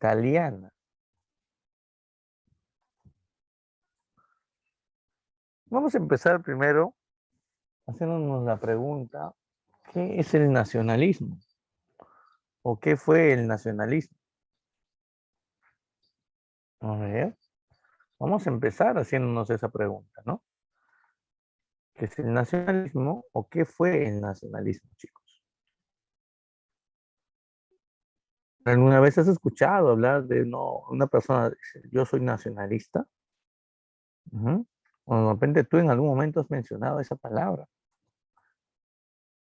italiana. Vamos a empezar primero haciéndonos la pregunta, ¿qué es el nacionalismo? ¿O qué fue el nacionalismo? A ver, vamos a empezar haciéndonos esa pregunta, ¿no? ¿Qué es el nacionalismo o qué fue el nacionalismo, chicos? ¿Alguna vez has escuchado hablar de una persona dice, yo soy nacionalista? Ujú. O de repente tú en algún momento has mencionado esa palabra.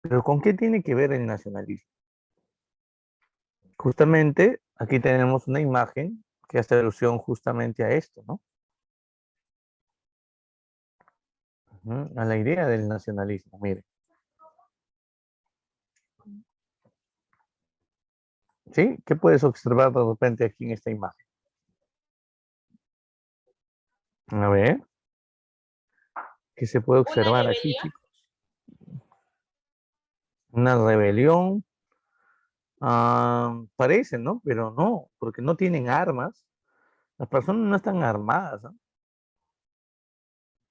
Pero ¿con qué tiene que ver el nacionalismo? Justamente aquí tenemos una imagen que hace alusión justamente a esto, ¿no? A la idea del nacionalismo, mire. ¿Sí? ¿Qué puedes observar de repente aquí en esta imagen? A ver, ¿qué se puede Una observar aquí, rebelión. chicos? Una rebelión. Parece, ¿no? Pero no, porque no tienen armas. Las personas no están armadas, ¿no?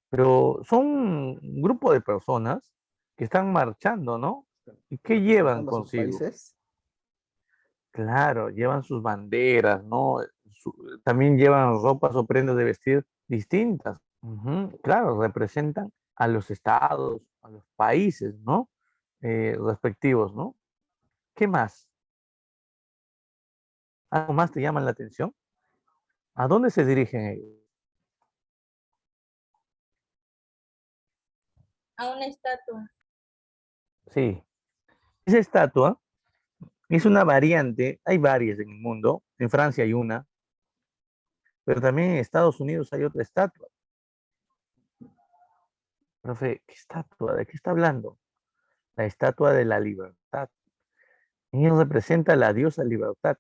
Pero son un grupo de personas que están marchando, ¿no? ¿Y qué llevan Representando a sus consigo? países. Claro, llevan sus banderas, ¿no? También llevan ropas o prendas de vestir distintas. Ujú, claro, representan a los estados, a los países, ¿no? Respectivos, ¿no? ¿Qué más? ¿Algo más te llama la atención? ¿A dónde se dirigen ellos? A una estatua. Sí, esa estatua es una variante, hay varias en el mundo, en Francia hay una, pero también en Estados Unidos hay otra estatua. Profe, ¿qué estatua? ¿De qué está hablando? La estatua de la libertad. Ella representa a la diosa libertad.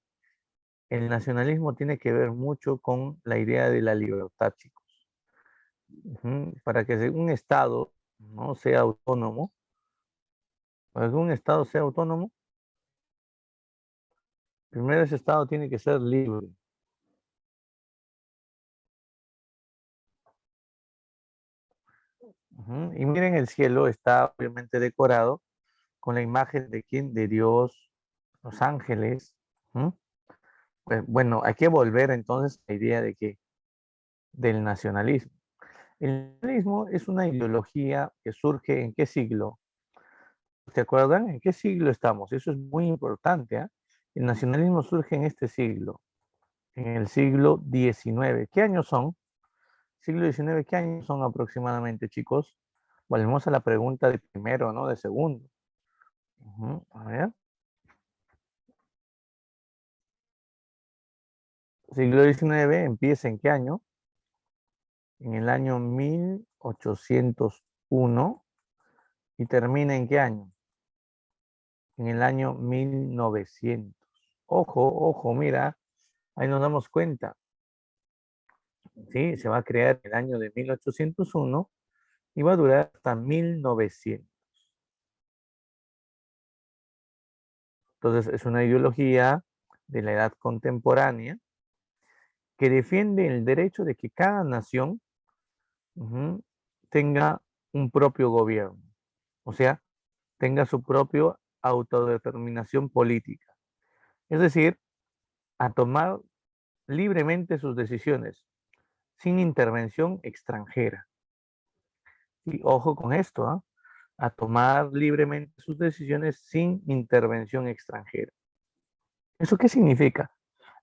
El nacionalismo tiene que ver mucho con la idea de la libertad, chicos. Para que un Estado no sea autónomo, para que un Estado sea autónomo, primero ese Estado tiene que ser libre. Y miren, el cielo está obviamente decorado con la imagen de quién, de Dios, los ángeles. Pues, bueno, hay que volver entonces a la idea de que del nacionalismo. El nacionalismo es una ideología que surge ¿en qué siglo? ¿Se acuerdan? ¿En qué siglo estamos? Eso es muy importante. El nacionalismo surge en este siglo, en el siglo XIX. ¿Qué años son? Siglo XIX, ¿qué años son aproximadamente, chicos? Volvemos a la pregunta de primero, ¿no? De segundo. A ver. Siglo XIX empieza ¿en qué año? En el año 1801 y termina ¿en qué año? En el año 1900. Ojo, ojo, mira, ahí nos damos cuenta. ¿Sí? Se va a crear en el año de 1801 y va a durar hasta 1900. Entonces, es una ideología de la edad contemporánea que defiende el derecho de que cada nación tenga un propio gobierno, o sea, tenga su propia autodeterminación política. Es decir, a tomar libremente sus decisiones, sin intervención extranjera. Y ojo con esto, ¿ah? A tomar libremente sus decisiones sin intervención extranjera. ¿Eso qué significa?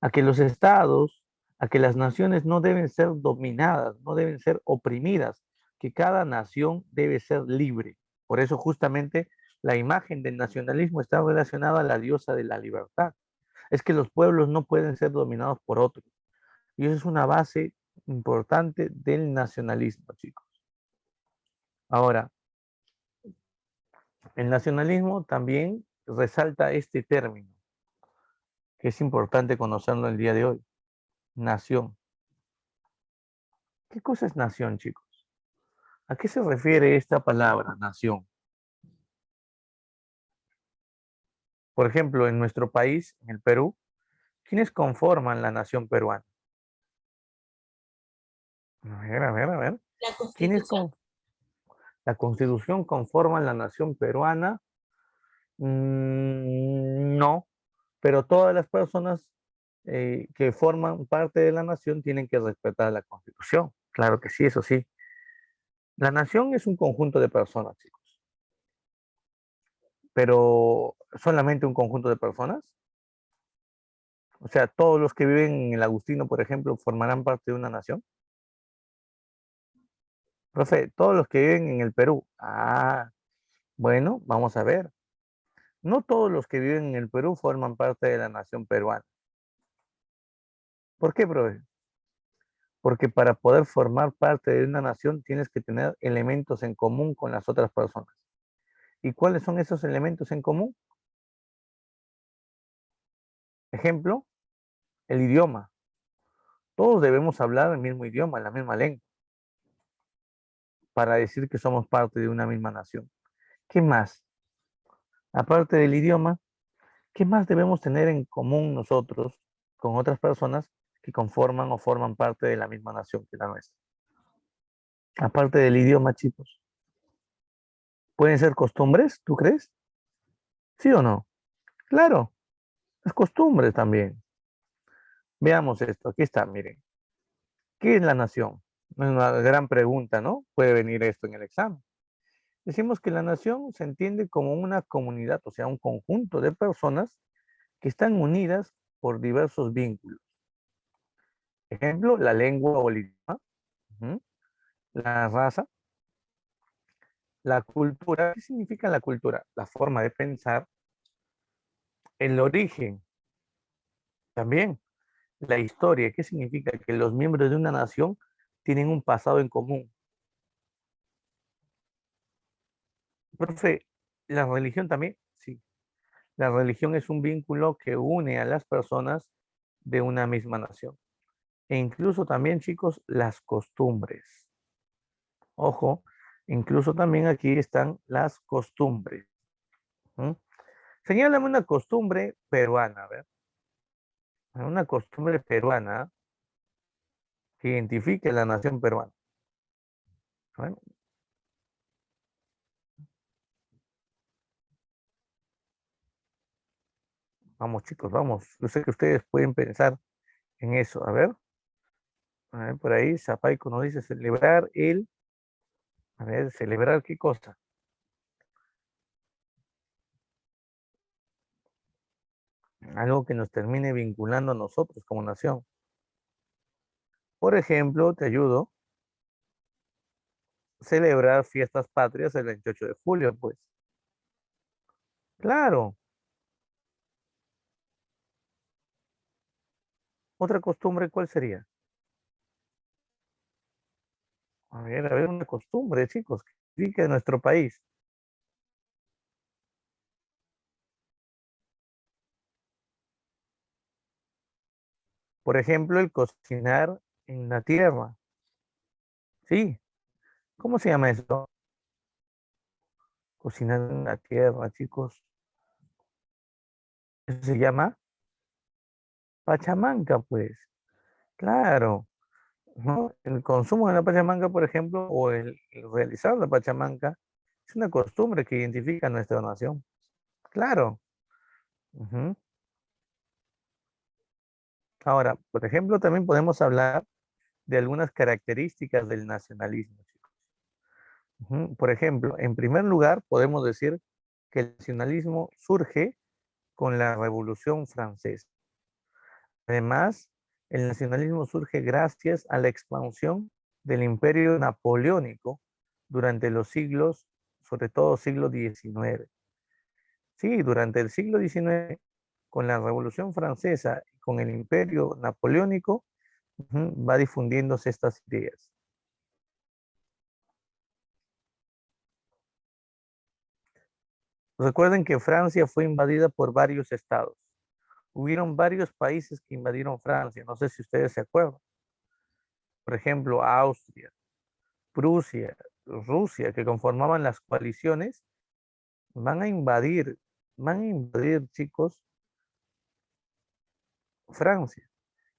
A que los estados, a que las naciones no deben ser dominadas, no deben ser oprimidas, que cada nación debe ser libre. Por eso justamente la imagen del nacionalismo está relacionada a la diosa de la libertad. Es que los pueblos no pueden ser dominados por otros. Y eso es una base importante del nacionalismo, chicos. Ahora, el nacionalismo también resalta este término, que es importante conocerlo el día de hoy, nación. ¿Qué cosa es nación, chicos? ¿A qué se refiere esta palabra, nación? Por ejemplo, en nuestro país, en el Perú, ¿Quiénes conforman la nación peruana? A ver, a ver, a ver. La ¿Quiénes Constitución. con la Constitución conforman la nación peruana? No, pero todas las personas que forman parte de la nación tienen que respetar la Constitución. Claro que sí, eso sí. La nación es un conjunto de personas, chicos. Pero solamente un conjunto de personas. O sea, todos los que viven en el Agustino, por ejemplo, formarán parte de una nación. Profe, todos los que viven en el Perú. Ah, bueno, vamos a ver. No todos los que viven en el Perú forman parte de la nación peruana. ¿Por qué, profe? Porque para poder formar parte de una nación tienes que tener elementos en común con las otras personas. ¿Y cuáles son esos elementos en común? Ejemplo, el idioma. Todos debemos hablar el mismo idioma, la misma lengua, para decir que somos parte de una misma nación. ¿Qué más? Aparte del idioma, ¿qué más debemos tener en común nosotros con otras personas que conforman o forman parte de la misma nación que la nuestra? Aparte del idioma, chicos. ¿Pueden ser costumbres, tú crees? ¿Sí o no? Claro, es costumbres también. Veamos esto, aquí está, miren. ¿Qué es la nación? Es una gran pregunta, ¿no? Puede venir esto en el examen. Decimos que la nación se entiende como una comunidad, o sea, un conjunto de personas que están unidas por diversos vínculos. Ejemplo, la lengua o el idioma, ujú, la raza, la cultura. ¿Qué significa la cultura? La forma de pensar, el origen también, la historia. ¿Qué significa? Que los miembros de una nación tienen un pasado en común. Profe, la religión también, sí. La religión es un vínculo que une a las personas de una misma nación. E incluso también, chicos, las costumbres. Ojo, incluso también aquí están las costumbres. ¿M? Señálame una costumbre peruana, a ver. Una costumbre peruana que identifique la nación peruana. Bueno, vamos, chicos, vamos. Yo sé que ustedes pueden pensar en eso. A ver, por ahí, Zapaico nos dice celebrar el. A ver, celebrar qué cosa. Algo que nos termine vinculando a nosotros como nación. Por ejemplo, te ayudo, celebrar fiestas patrias el 28 de julio, pues. Claro, otra costumbre, ¿cuál sería? A ver, una costumbre, chicos, que indique de nuestro país. Por ejemplo, el cocinar en la tierra. Sí, ¿cómo se llama eso? Cocinar en la tierra, chicos. Eso se llama pachamanca, pues. Claro, ¿no? El consumo de la pachamanca, por ejemplo, o el realizar la pachamanca, es una costumbre que identifica a nuestra nación. Claro. Ujú. Ahora, por ejemplo, también podemos hablar de algunas características del nacionalismo, chicos. Ujú. Por ejemplo, en primer lugar, podemos decir que el nacionalismo surge con la Revolución Francesa. Además, el nacionalismo surge gracias a la expansión del imperio napoleónico durante los siglos, sobre todo siglo XIX. Sí, durante el siglo XIX, con la Revolución Francesa y con el imperio napoleónico, va difundiéndose estas ideas. Recuerden que Francia fue invadida por varios estados. Hubieron varios países que invadieron Francia, no sé si ustedes se acuerdan. Por ejemplo, Austria, Prusia, Rusia, que conformaban las coaliciones, van a invadir, chicos, Francia.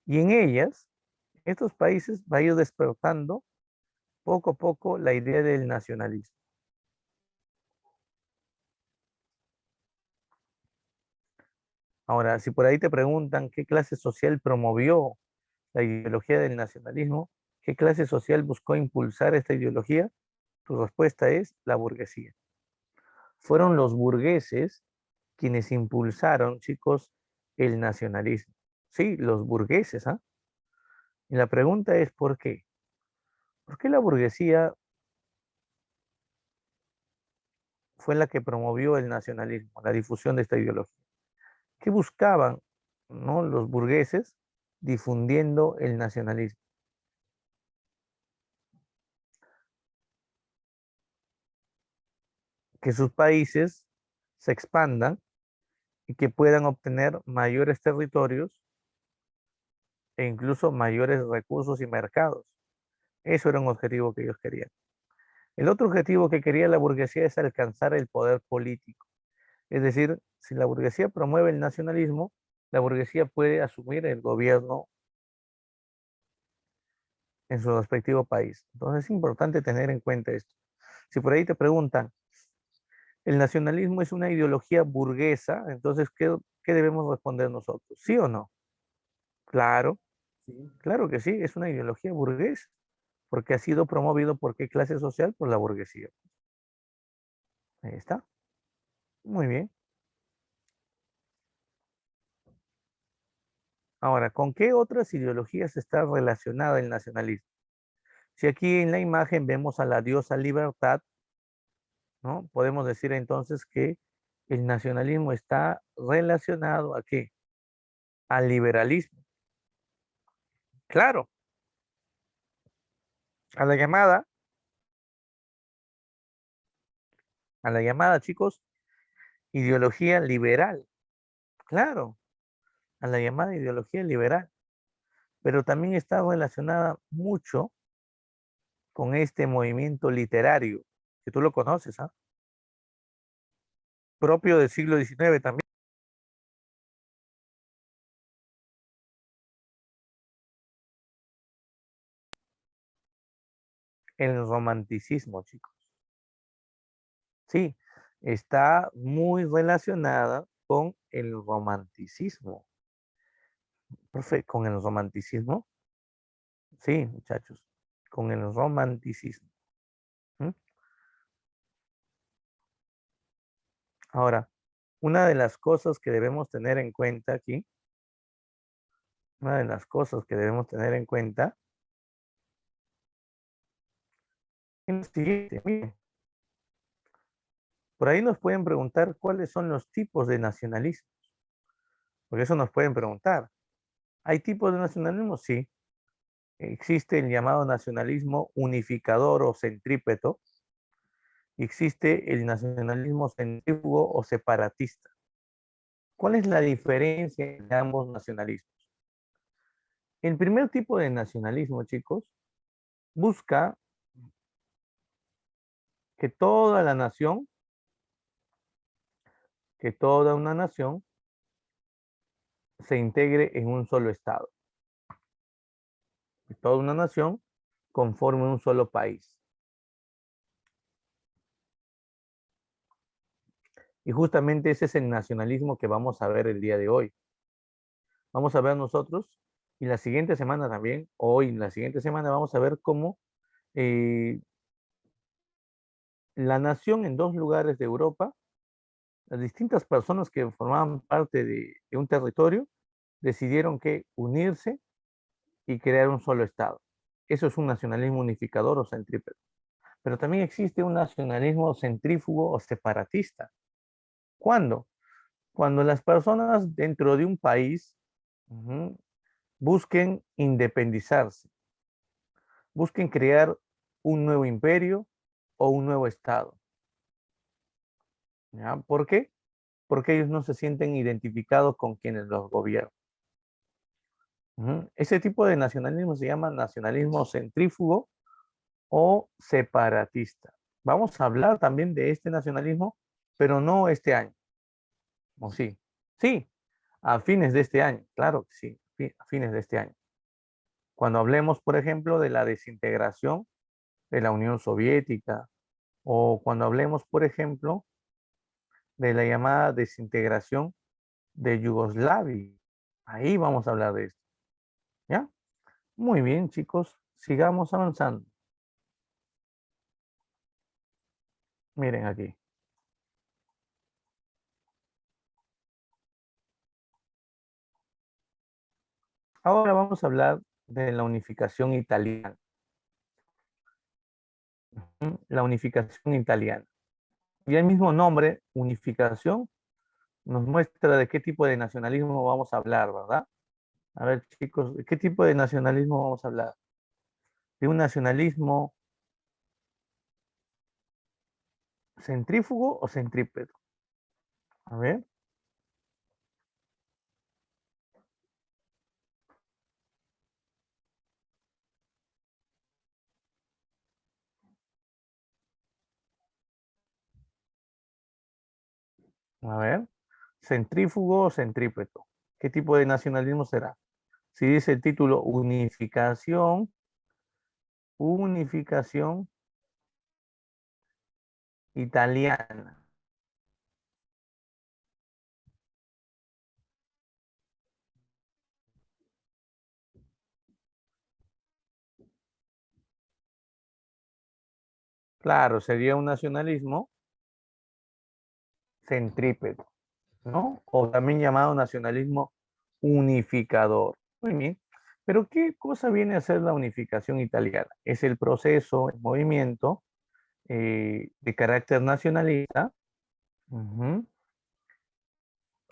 Y en ellas, estos países va a ir despertando poco a poco la idea del nacionalismo. Ahora, si por ahí te preguntan qué clase social promovió la ideología del nacionalismo, qué clase social buscó impulsar esta ideología, tu respuesta es la burguesía. Fueron los burgueses quienes impulsaron, chicos, el nacionalismo. Sí, los burgueses, ¿ah? Y la pregunta es, ¿por qué? ¿Por qué la burguesía fue la que promovió el nacionalismo, la difusión de esta ideología? ¿Qué buscaban, no, los burgueses difundiendo el nacionalismo? Que sus países se expandan y que puedan obtener mayores territorios e incluso mayores recursos y mercados. Eso era un objetivo que ellos querían. El otro objetivo que quería la burguesía es alcanzar el poder político. Es decir, si la burguesía promueve el nacionalismo, la burguesía puede asumir el gobierno en su respectivo país. Entonces es importante tener en cuenta esto. Si por ahí te preguntan, ¿el nacionalismo es una ideología burguesa? Entonces, ¿qué debemos responder nosotros? ¿Sí o no? Claro, Sí. claro que sí, es una ideología burguesa, porque ha sido promovido por qué clase social, por la burguesía. Ahí está. Muy bien. Ahora, ¿con qué otras ideologías está relacionado el nacionalismo? Si aquí en la imagen vemos a la diosa Libertad, ¿no? Podemos decir entonces que el nacionalismo está relacionado ¿a qué? Al liberalismo. Claro, a la llamada, a la llamada, chicos, ideología liberal. Claro, a la llamada ideología liberal. Pero también está relacionada mucho con este movimiento literario, que tú lo conoces, ¿ah? Propio del siglo XIX también, el romanticismo, chicos. Sí, está muy relacionada con el romanticismo. Profe, con el romanticismo. Sí, muchachos, con el romanticismo. ¿M? Ahora, una de las cosas que debemos tener en cuenta aquí, una de las cosas que debemos tener en cuenta es lo siguiente. Miren, por ahí nos pueden preguntar cuáles son los tipos de nacionalismo. Por eso nos pueden preguntar. ¿Hay tipos de nacionalismo? Sí. Existe el llamado nacionalismo unificador o centrípeto. Existe el nacionalismo centrífugo o separatista. ¿Cuál es la diferencia entre ambos nacionalismos? El primer tipo de nacionalismo, chicos, busca que toda la nación, que toda una nación se integre en un solo estado. Que toda una nación conforme un solo país. Y justamente ese es el nacionalismo que vamos a ver el día de hoy. Vamos a ver nosotros, y la siguiente semana también, hoy, la siguiente semana, vamos a ver cómo eh, la nación en dos lugares de Europa, las distintas personas que formaban parte de un territorio, decidieron que unirse y crear un solo Estado. Eso es un nacionalismo unificador o centrípeto. Pero también existe un nacionalismo centrífugo o separatista. ¿Cuándo? Cuando las personas dentro de un país ujú, busquen independizarse, busquen crear un nuevo imperio o un nuevo Estado. ¿Ya? ¿Por qué? Porque ellos no se sienten identificados con quienes los gobiernan. Ujú. Ese tipo de nacionalismo se llama nacionalismo centrífugo o separatista. Vamos a hablar también de este nacionalismo, pero no este año. ¿O sí? Sí, a fines de este año, claro que sí. a fines de este año. Cuando hablemos, por ejemplo, de la desintegración de la Unión Soviética, o cuando hablemos, por ejemplo, de la llamada desintegración de Yugoslavia. Ahí vamos a hablar de esto. ¿Ya? Muy bien, chicos, sigamos avanzando. Miren aquí. Ahora vamos a hablar de la unificación italiana. La unificación italiana. Y el mismo nombre, unificación, nos muestra de qué tipo de nacionalismo vamos a hablar, ¿verdad? A ver, chicos, ¿de qué tipo de nacionalismo vamos a hablar? ¿De un nacionalismo centrífugo o centrípeto? A ver, a ver. ¿Centrífugo o centrípeto? ¿Qué tipo de nacionalismo será? Si dice el título unificación italiana. Claro, sería un nacionalismo centrípeto, ¿no? O también llamado nacionalismo unificador. Muy bien. Pero ¿qué cosa viene a ser la unificación italiana? Es el proceso, el movimiento de carácter nacionalista, ujú,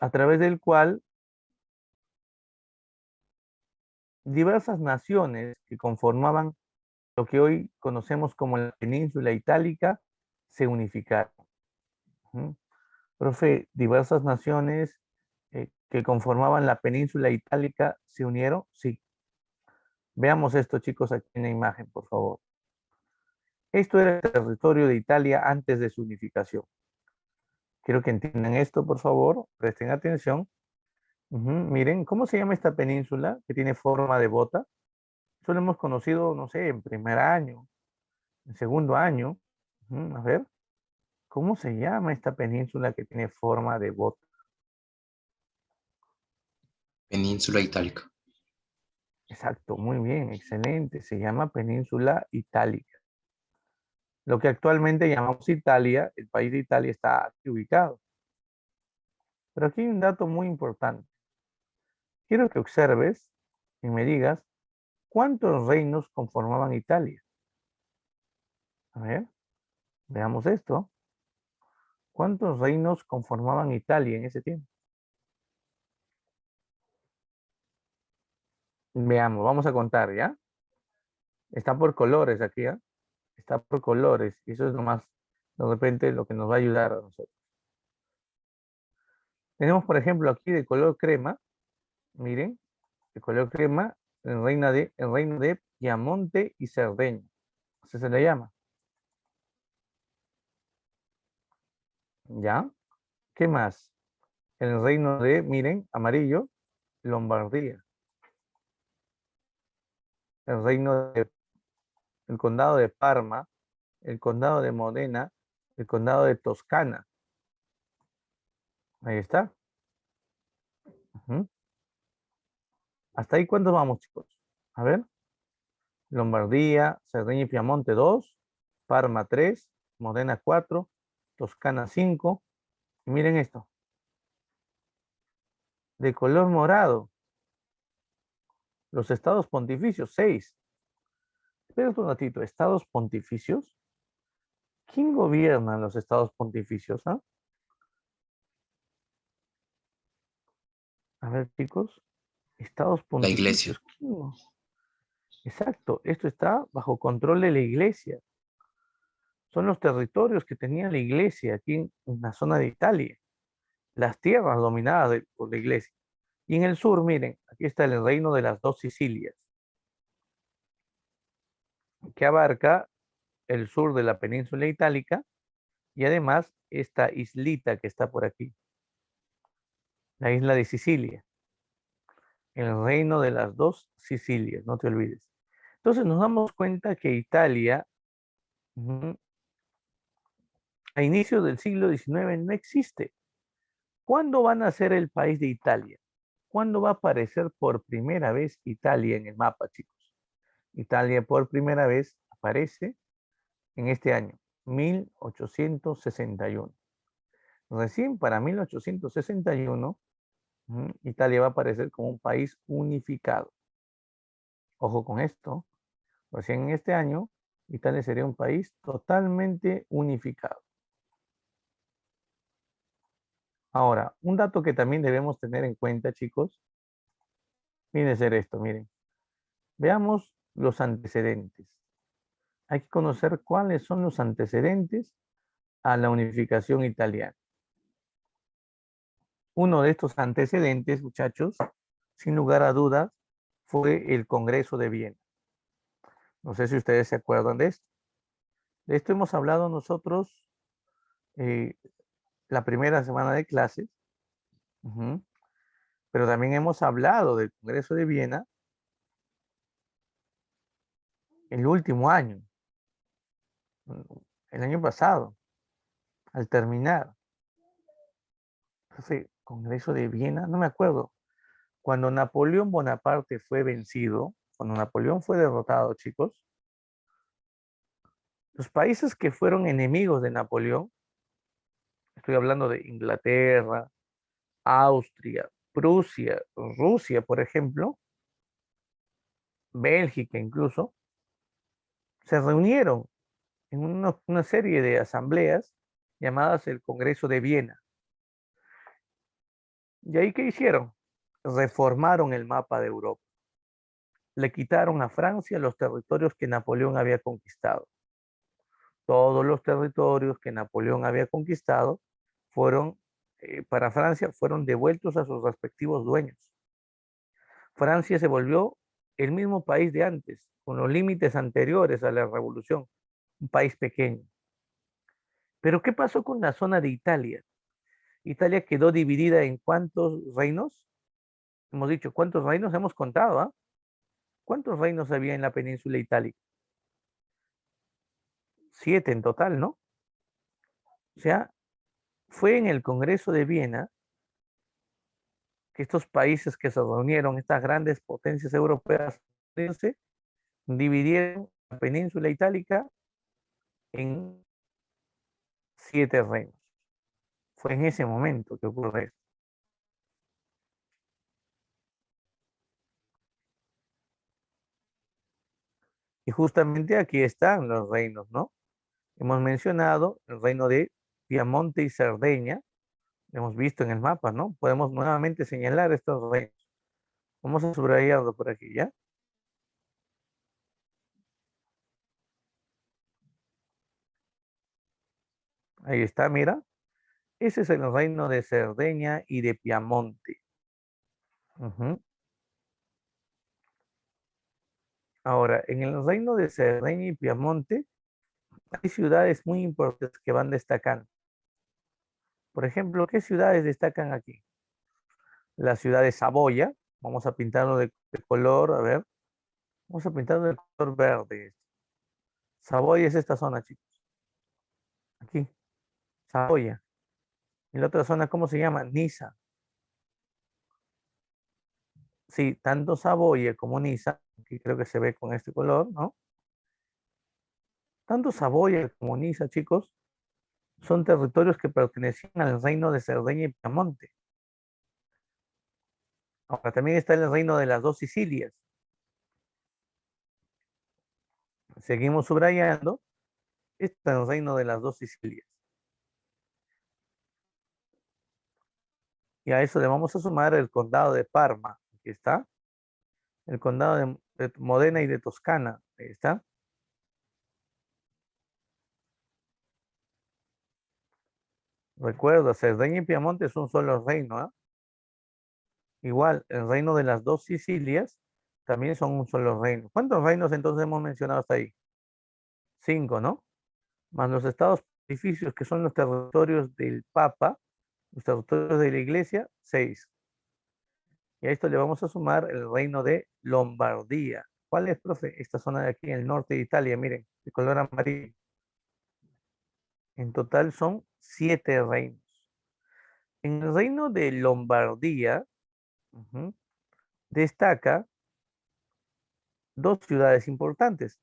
a través del cual diversas naciones que conformaban lo que hoy conocemos como la península itálica se unificaron. Ujú. Profe, diversas naciones que conformaban la península itálica se unieron. Sí. Veamos esto, chicos, aquí en la imagen, por favor. Esto era el territorio de Italia antes de su unificación. Quiero que entiendan esto, por favor. Presten atención. Ujú. Miren, ¿cómo se llama esta península que tiene forma de bota? Eso lo hemos conocido, no sé, en primer año, en segundo año. Ujú. A ver, ¿cómo se llama esta península que tiene forma de bota? Península Itálica. Exacto, muy bien, excelente. Se llama península itálica. Lo que actualmente llamamos Italia, el país de Italia está aquí ubicado. Pero aquí hay un dato muy importante. Quiero que observes y me digas cuántos reinos conformaban Italia. A ver, veamos esto. ¿Cuántos reinos conformaban Italia en ese tiempo? Veamos, vamos a contar, ¿ya? Está por colores aquí, ¿ya? Está por colores. Y eso es nomás, de repente, lo que nos va a ayudar a nosotros. Tenemos, por ejemplo, aquí de color crema, miren, de color crema, el reino de Piamonte y Cerdeña. Así se le llama. ¿Ya? ¿Qué más? El reino de, miren, amarillo, Lombardía. El reino de, el condado de Parma, el condado de Modena, el condado de Toscana. Ahí está. Ujú. ¿Hasta ahí cuántos vamos, chicos? A ver. Lombardía, Cerdeña y Piamonte 2, Parma 3, Modena 4, Toscana 5. Y miren esto, de color morado, los estados pontificios 6. Espera un ratito, ¿estados pontificios? ¿Quién gobierna los estados pontificios? ¿Ah? A ver, chicos, estados La Iglesia. pontificios. Exacto, esto está bajo control de la iglesia. Son los territorios que tenía la iglesia aquí en la zona de Italia, las tierras dominadas por la iglesia. Y en el sur, miren, aquí está el reino de las dos Sicilias, que abarca el sur de la península itálica y además esta islita que está por aquí, la isla de Sicilia. el reino de las dos Sicilias, no te olvides. Entonces nos damos cuenta que Italia, a inicios del siglo XIX no existe. ¿Cuándo van a ser el país de Italia? ¿Cuándo va a aparecer por primera vez Italia en el mapa, chicos? Italia por primera vez aparece en este año, 1861. Recién para 1861, Italia va a aparecer como un país unificado. Ojo con esto, recién en este año, Italia sería un país totalmente unificado. Ahora, un dato que también debemos tener en cuenta, chicos, viene a ser esto, miren. Veamos los antecedentes. Hay que conocer cuáles son los antecedentes a la unificación italiana. Uno de estos antecedentes, muchachos, sin lugar a dudas, fue el Congreso de Viena. No sé si ustedes se acuerdan de esto. De esto hemos hablado nosotros la primera semana de clases, pero también hemos hablado del Congreso de Viena el último año, el año pasado, al terminar. Ese Congreso de Viena, no me acuerdo. Cuando Napoleón Bonaparte fue vencido, cuando Napoleón fue derrotado, chicos, los países que fueron enemigos de Napoleón, estoy hablando de Inglaterra, Austria, Prusia, Rusia, por ejemplo, Bélgica incluso, se reunieron en una serie de asambleas llamadas el Congreso de Viena. ¿Y ahí qué hicieron? Reformaron el mapa de Europa. Le quitaron a Francia los territorios que Napoleón había conquistado. Todos los territorios que Napoleón había conquistado fueron, para Francia, fueron devueltos a sus respectivos dueños. Francia se volvió el mismo país de antes, con los límites anteriores a la revolución, un país pequeño. Pero ¿qué pasó con la zona de Italia? Italia quedó dividida en ¿cuántos reinos? Hemos dicho, ¿cuántos reinos hemos contado? ¿Ah? ¿Cuántos reinos había en la península itálica? 7 en total, ¿no? O sea, fue en el Congreso de Viena que estos países que se reunieron, estas grandes potencias europeas, dividieron la península itálica en 7 reinos. Fue en ese momento que ocurre esto. Y justamente aquí están los reinos, ¿no? Hemos mencionado el reino de Piamonte y Cerdeña, lo hemos visto en el mapa, ¿no? Podemos nuevamente señalar estos reinos. Vamos a subrayarlo por aquí, ¿ya? Ahí está, mira. Ese es el reino de Cerdeña y de Piamonte. Ahora, en el reino de Cerdeña y Piamonte hay ciudades muy importantes que van destacando. Por ejemplo, ¿qué ciudades destacan aquí? La ciudad de Saboya. Vamos a pintarlo de color, a ver. Vamos a pintarlo de color verde. Saboya es esta zona, chicos. Aquí, Saboya. Y la otra zona, ¿cómo se llama? Niza. Sí, tanto Saboya como Niza, aquí creo que se ve con este color, ¿no? Tanto Saboya como Niza, chicos, son territorios que pertenecían al reino de Cerdeña y Piamonte. Ahora también está el reino de las dos Sicilias. Seguimos subrayando. Este es el reino de las dos Sicilias. Y a eso le vamos a sumar el condado de Parma. Aquí está. El condado de Modena y de Toscana. Ahí está. Recuerda, Cerdeña y Piamonte es un solo reino, ¿eh? Igual, el reino de las dos Sicilias también son un solo reino. ¿Cuántos reinos entonces hemos mencionado hasta ahí? 5, ¿no? Más los estados pontificios, que son los territorios del Papa, los territorios de la Iglesia, 6. Y a esto le vamos a sumar el reino de Lombardía. ¿Cuál es, profe? Esta zona de aquí en el norte de Italia, miren, de color amarillo. En total son 7 reinos. En el reino de Lombardía, destaca dos ciudades importantes.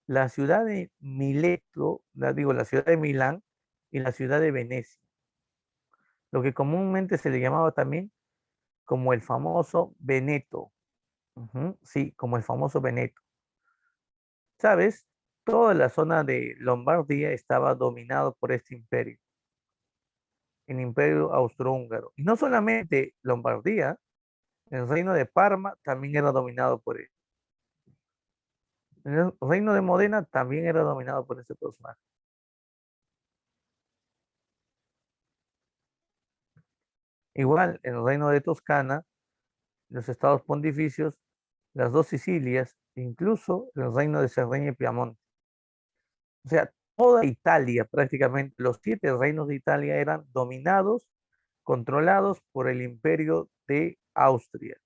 La ciudad de Mileto, la ciudad de Milán y la ciudad de Venecia. Lo que comúnmente se le llamaba también como el famoso Veneto. Sí, como el famoso Veneto. ¿Sabes? Toda la zona de Lombardía estaba dominado por este imperio, el imperio austrohúngaro. Y no solamente Lombardía, el reino de Parma también era dominado por él. El reino de Modena también era dominado por este personaje. Igual, el reino de Toscana, los estados pontificios, las dos Sicilias, incluso el reino de Cerdeña y Piamonte. O sea, toda Italia, prácticamente los 7 reinos de Italia eran dominados, controlados por el imperio de Austria,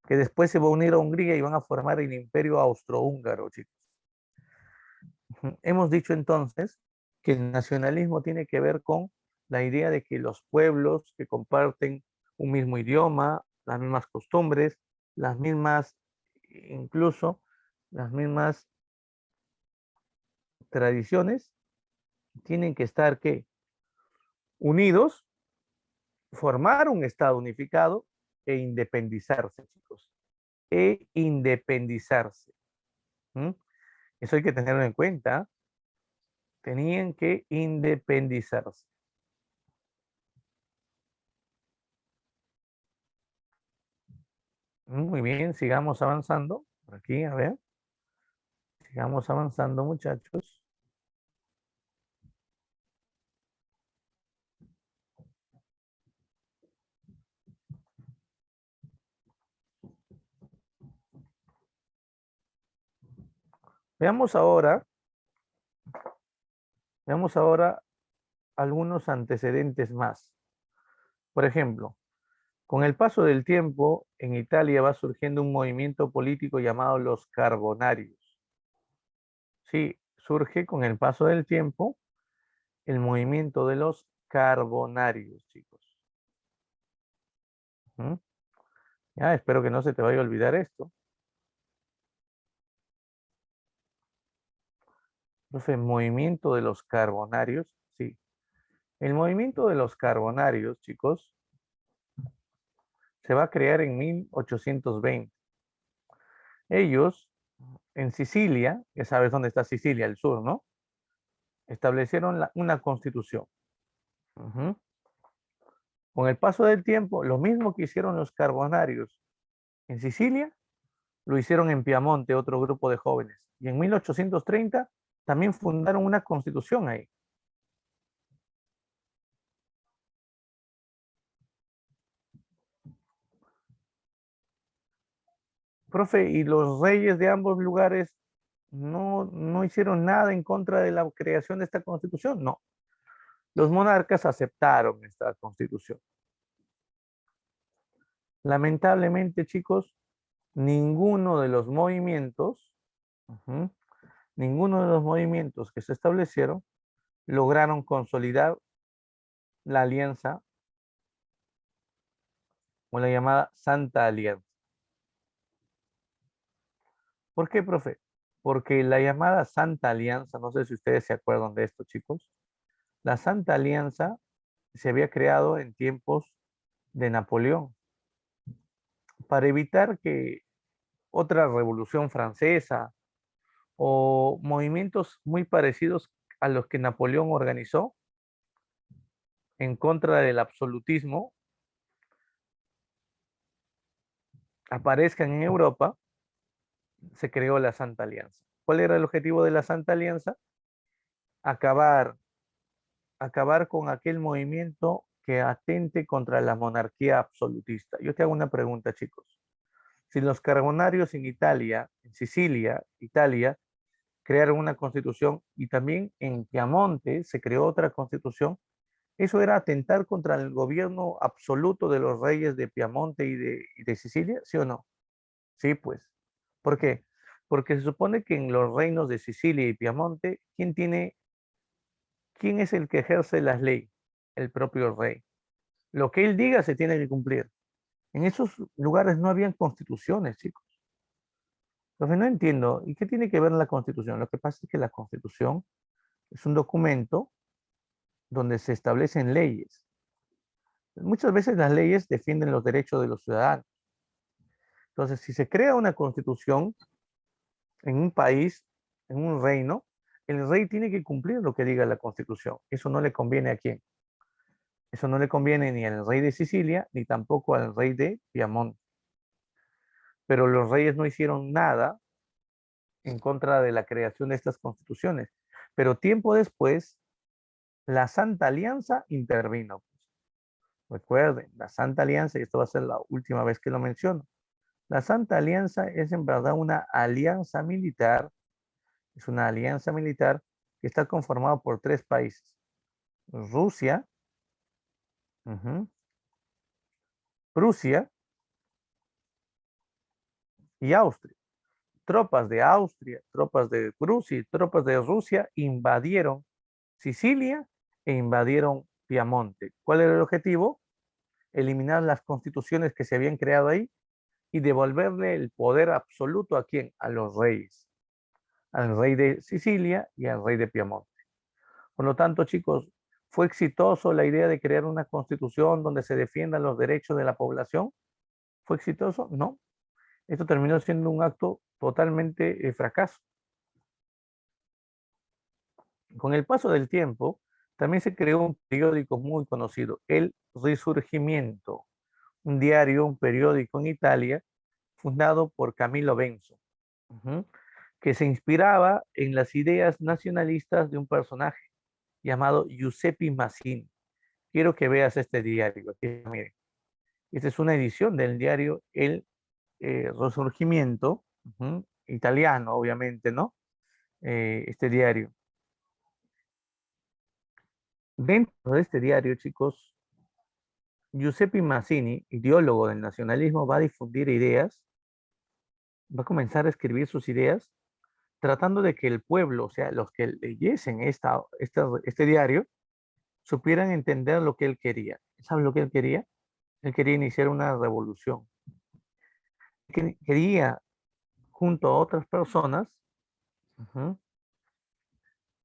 que después se va a unir a Hungría y van a formar el imperio austrohúngaro, chicos. Hemos dicho entonces que el nacionalismo tiene que ver con la idea de que los pueblos que comparten un mismo idioma, las mismas costumbres, las mismas, incluso las mismas tradiciones, tienen que estar ¿qué? Unidos, formar un Estado unificado e independizarse, chicos. E independizarse. Eso hay que tenerlo en cuenta. Tenían que independizarse. Muy bien, sigamos avanzando. Por aquí, a ver. Sigamos avanzando, muchachos. Veamos ahora, veamos ahora algunos antecedentes más. Por ejemplo, con el paso del tiempo, en Italia va surgiendo un movimiento político llamado los Carbonarios. Sí, surge con el paso del tiempo el movimiento de los Carbonarios, chicos. Ya, espero que no se te vaya a olvidar esto. Entonces, movimiento de los Carbonarios, sí. El movimiento de los Carbonarios, chicos, se va a crear en 1820. Ellos, en Sicilia, ya sabes dónde está Sicilia, el sur, ¿no? Establecieron una constitución. Con el paso del tiempo, lo mismo que hicieron los Carbonarios en Sicilia, lo hicieron en Piamonte, otro grupo de jóvenes. Y en 1830 también fundaron una constitución ahí. Profe, ¿y los reyes de ambos lugares no hicieron nada en contra de la creación de esta constitución? No. Los monarcas aceptaron esta constitución. Lamentablemente, chicos, ninguno de los movimientos, ninguno de los movimientos que se establecieron lograron consolidar la alianza o la llamada Santa Alianza. ¿Por qué, profe? Porque la llamada Santa Alianza, no sé si ustedes se acuerdan de esto, chicos, la Santa Alianza se había creado en tiempos de Napoleón para evitar que otra revolución francesa o movimientos muy parecidos a los que Napoleón organizó en contra del absolutismo aparezcan en Europa, se creó la Santa Alianza. ¿Cuál era el objetivo de la Santa Alianza? Acabar, acabar con aquel movimiento que atente contra la monarquía absolutista. Yo te hago una pregunta, chicos. Si los carbonarios en Italia, en Sicilia, Italia, crearon una constitución y también en Piamonte se creó otra constitución, ¿Eso era atentar contra el gobierno absoluto de los reyes de Piamonte y de Sicilia? ¿Sí o no? Sí, pues. ¿Por qué? Porque se supone que en los reinos de Sicilia y Piamonte, quién es el que ejerce las leyes? El propio rey. Lo que él diga se tiene que cumplir. En esos lugares no habían constituciones, chicos. Entonces no entiendo. ¿Y qué tiene que ver la constitución? Lo que pasa es que la constitución es un documento donde se establecen leyes. Muchas veces las leyes defienden los derechos de los ciudadanos. Entonces, si se crea una constitución en un país, en un reino, el rey tiene que cumplir lo que diga la constitución. Eso no le conviene a quién. Eso no le conviene ni al rey de Sicilia, ni tampoco al rey de Piamonte. Pero los reyes no hicieron nada en contra de la creación de estas constituciones. Pero tiempo después, la Santa Alianza intervino. Recuerden, la Santa Alianza, y esto va a ser la última vez que lo menciono, la Santa Alianza es en verdad una alianza militar, es una alianza militar que está conformada por tres países: Rusia, Prusia y Austria. Tropas de Austria, tropas de Prusia y tropas de Rusia invadieron Sicilia e invadieron Piamonte. ¿Cuál era el objetivo? Eliminar las constituciones que se habían creado ahí y devolverle el poder absoluto ¿a quién? A los reyes, al rey de Sicilia y al rey de Piamonte. Por lo tanto, chicos, ¿fue exitoso la idea de crear una constitución donde se defiendan los derechos de la población? ¿Fue exitoso? No. Esto terminó siendo un acto totalmente fracaso. Con el paso del tiempo, también se creó un periódico muy conocido, El Risurgimiento, un diario, un periódico en Italia, fundado por Camilo Benso, que se inspiraba en las ideas nacionalistas de un personaje llamado Giuseppe Mazzini. Quiero que veas este diario. Aquí, miren. Esta es una edición del diario El Risurgimiento, italiano, obviamente, ¿no? Este diario. Dentro de este diario, chicos, Giuseppe Mazzini, ideólogo del nacionalismo, va a difundir ideas, va a comenzar a escribir sus ideas, tratando de que el pueblo, o sea, los que leyesen este diario, supieran entender lo que él quería. ¿Saben lo que él quería? Él quería iniciar una revolución. Quería, junto a otras personas,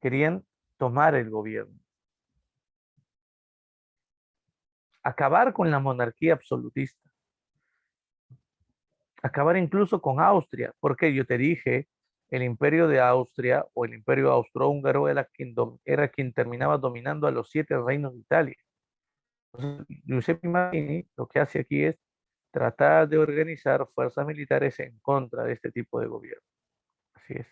querían tomar el gobierno, acabar con la monarquía absolutista, acabar incluso con Austria, porque yo te dije, el imperio de Austria o el imperio austrohúngaro era quien terminaba dominando a los 7 reinos de Italia. Entonces, Giuseppe Mazzini lo que hace aquí es tratar de organizar fuerzas militares en contra de este tipo de gobierno. Así es.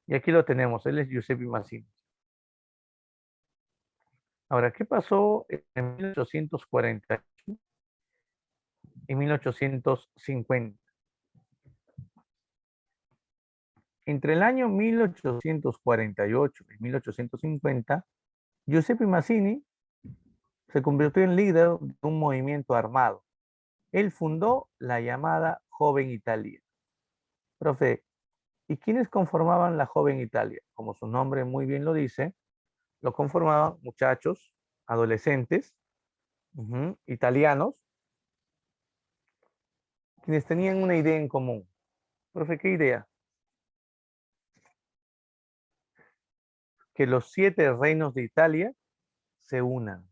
Y aquí lo tenemos, él es Giuseppe Mazzini. Ahora, ¿qué pasó en 1840 y 1850? Entre el año 1848 y 1850, Giuseppe Mazzini se convirtió en líder de un movimiento armado. Él fundó la llamada Joven Italia. Profe, ¿y quiénes conformaban la Joven Italia? Como su nombre muy bien lo dice, lo conformaban muchachos, adolescentes, italianos, quienes tenían una idea en común. Profe, ¿qué idea? Que los 7 reinos de Italia se unan.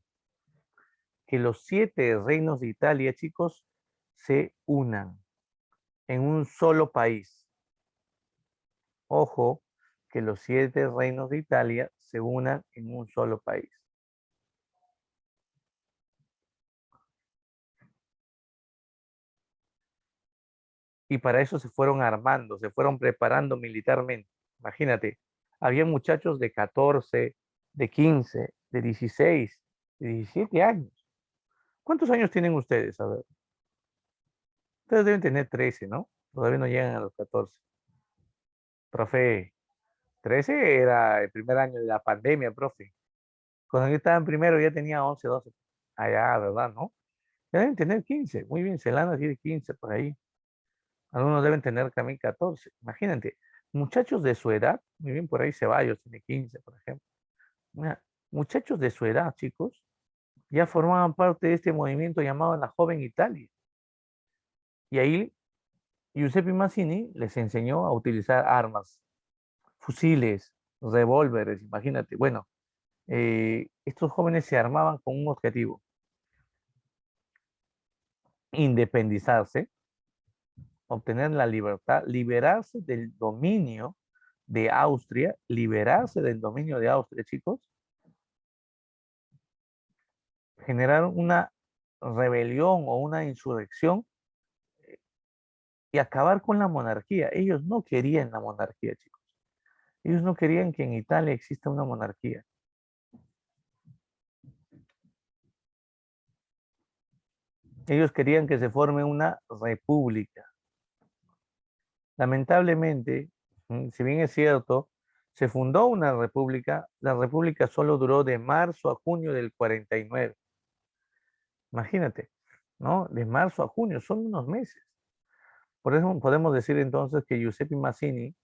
Que los 7 reinos de Italia, chicos, se unan en un solo país. Ojo, que los 7 reinos de Italia se unan en un solo país. Y para eso se fueron armando, se fueron preparando militarmente. Imagínate, había muchachos de 14, de 15, de 16, de 17 años. ¿Cuántos años tienen ustedes? A ver. Ustedes deben tener 13, ¿no? Todavía no llegan a los 14. Profe, 13 era el primer año de la pandemia, profe. Cuando yo estaba en primero ya tenía 11, 12. Allá, ¿verdad? ¿No? Ya deben tener 15. Muy bien, Celana tiene 15 por ahí. Algunos deben tener también 14. Imagínate, muchachos de su edad, muy bien, por ahí Ceballos tiene 15, por ejemplo. Mira, muchachos de su edad, chicos, ya formaban parte de este movimiento llamado la Joven Italia. Y ahí Giuseppe Mazzini les enseñó a utilizar armas, fusiles, revólveres, imagínate. Bueno, estos jóvenes se armaban con un objetivo, independizarse, obtener la libertad, liberarse del dominio de Austria, liberarse del dominio de Austria, chicos, generar una rebelión o una insurrección y acabar con la monarquía. Ellos no querían la monarquía, chicos. Ellos no querían que en Italia exista una monarquía. Ellos querían que se forme una república. Lamentablemente, si bien es cierto, se fundó una república, la república solo duró de marzo a junio del 49. Imagínate, ¿no? De marzo a junio, son unos meses. Por eso podemos decir entonces que Giuseppe Mazzini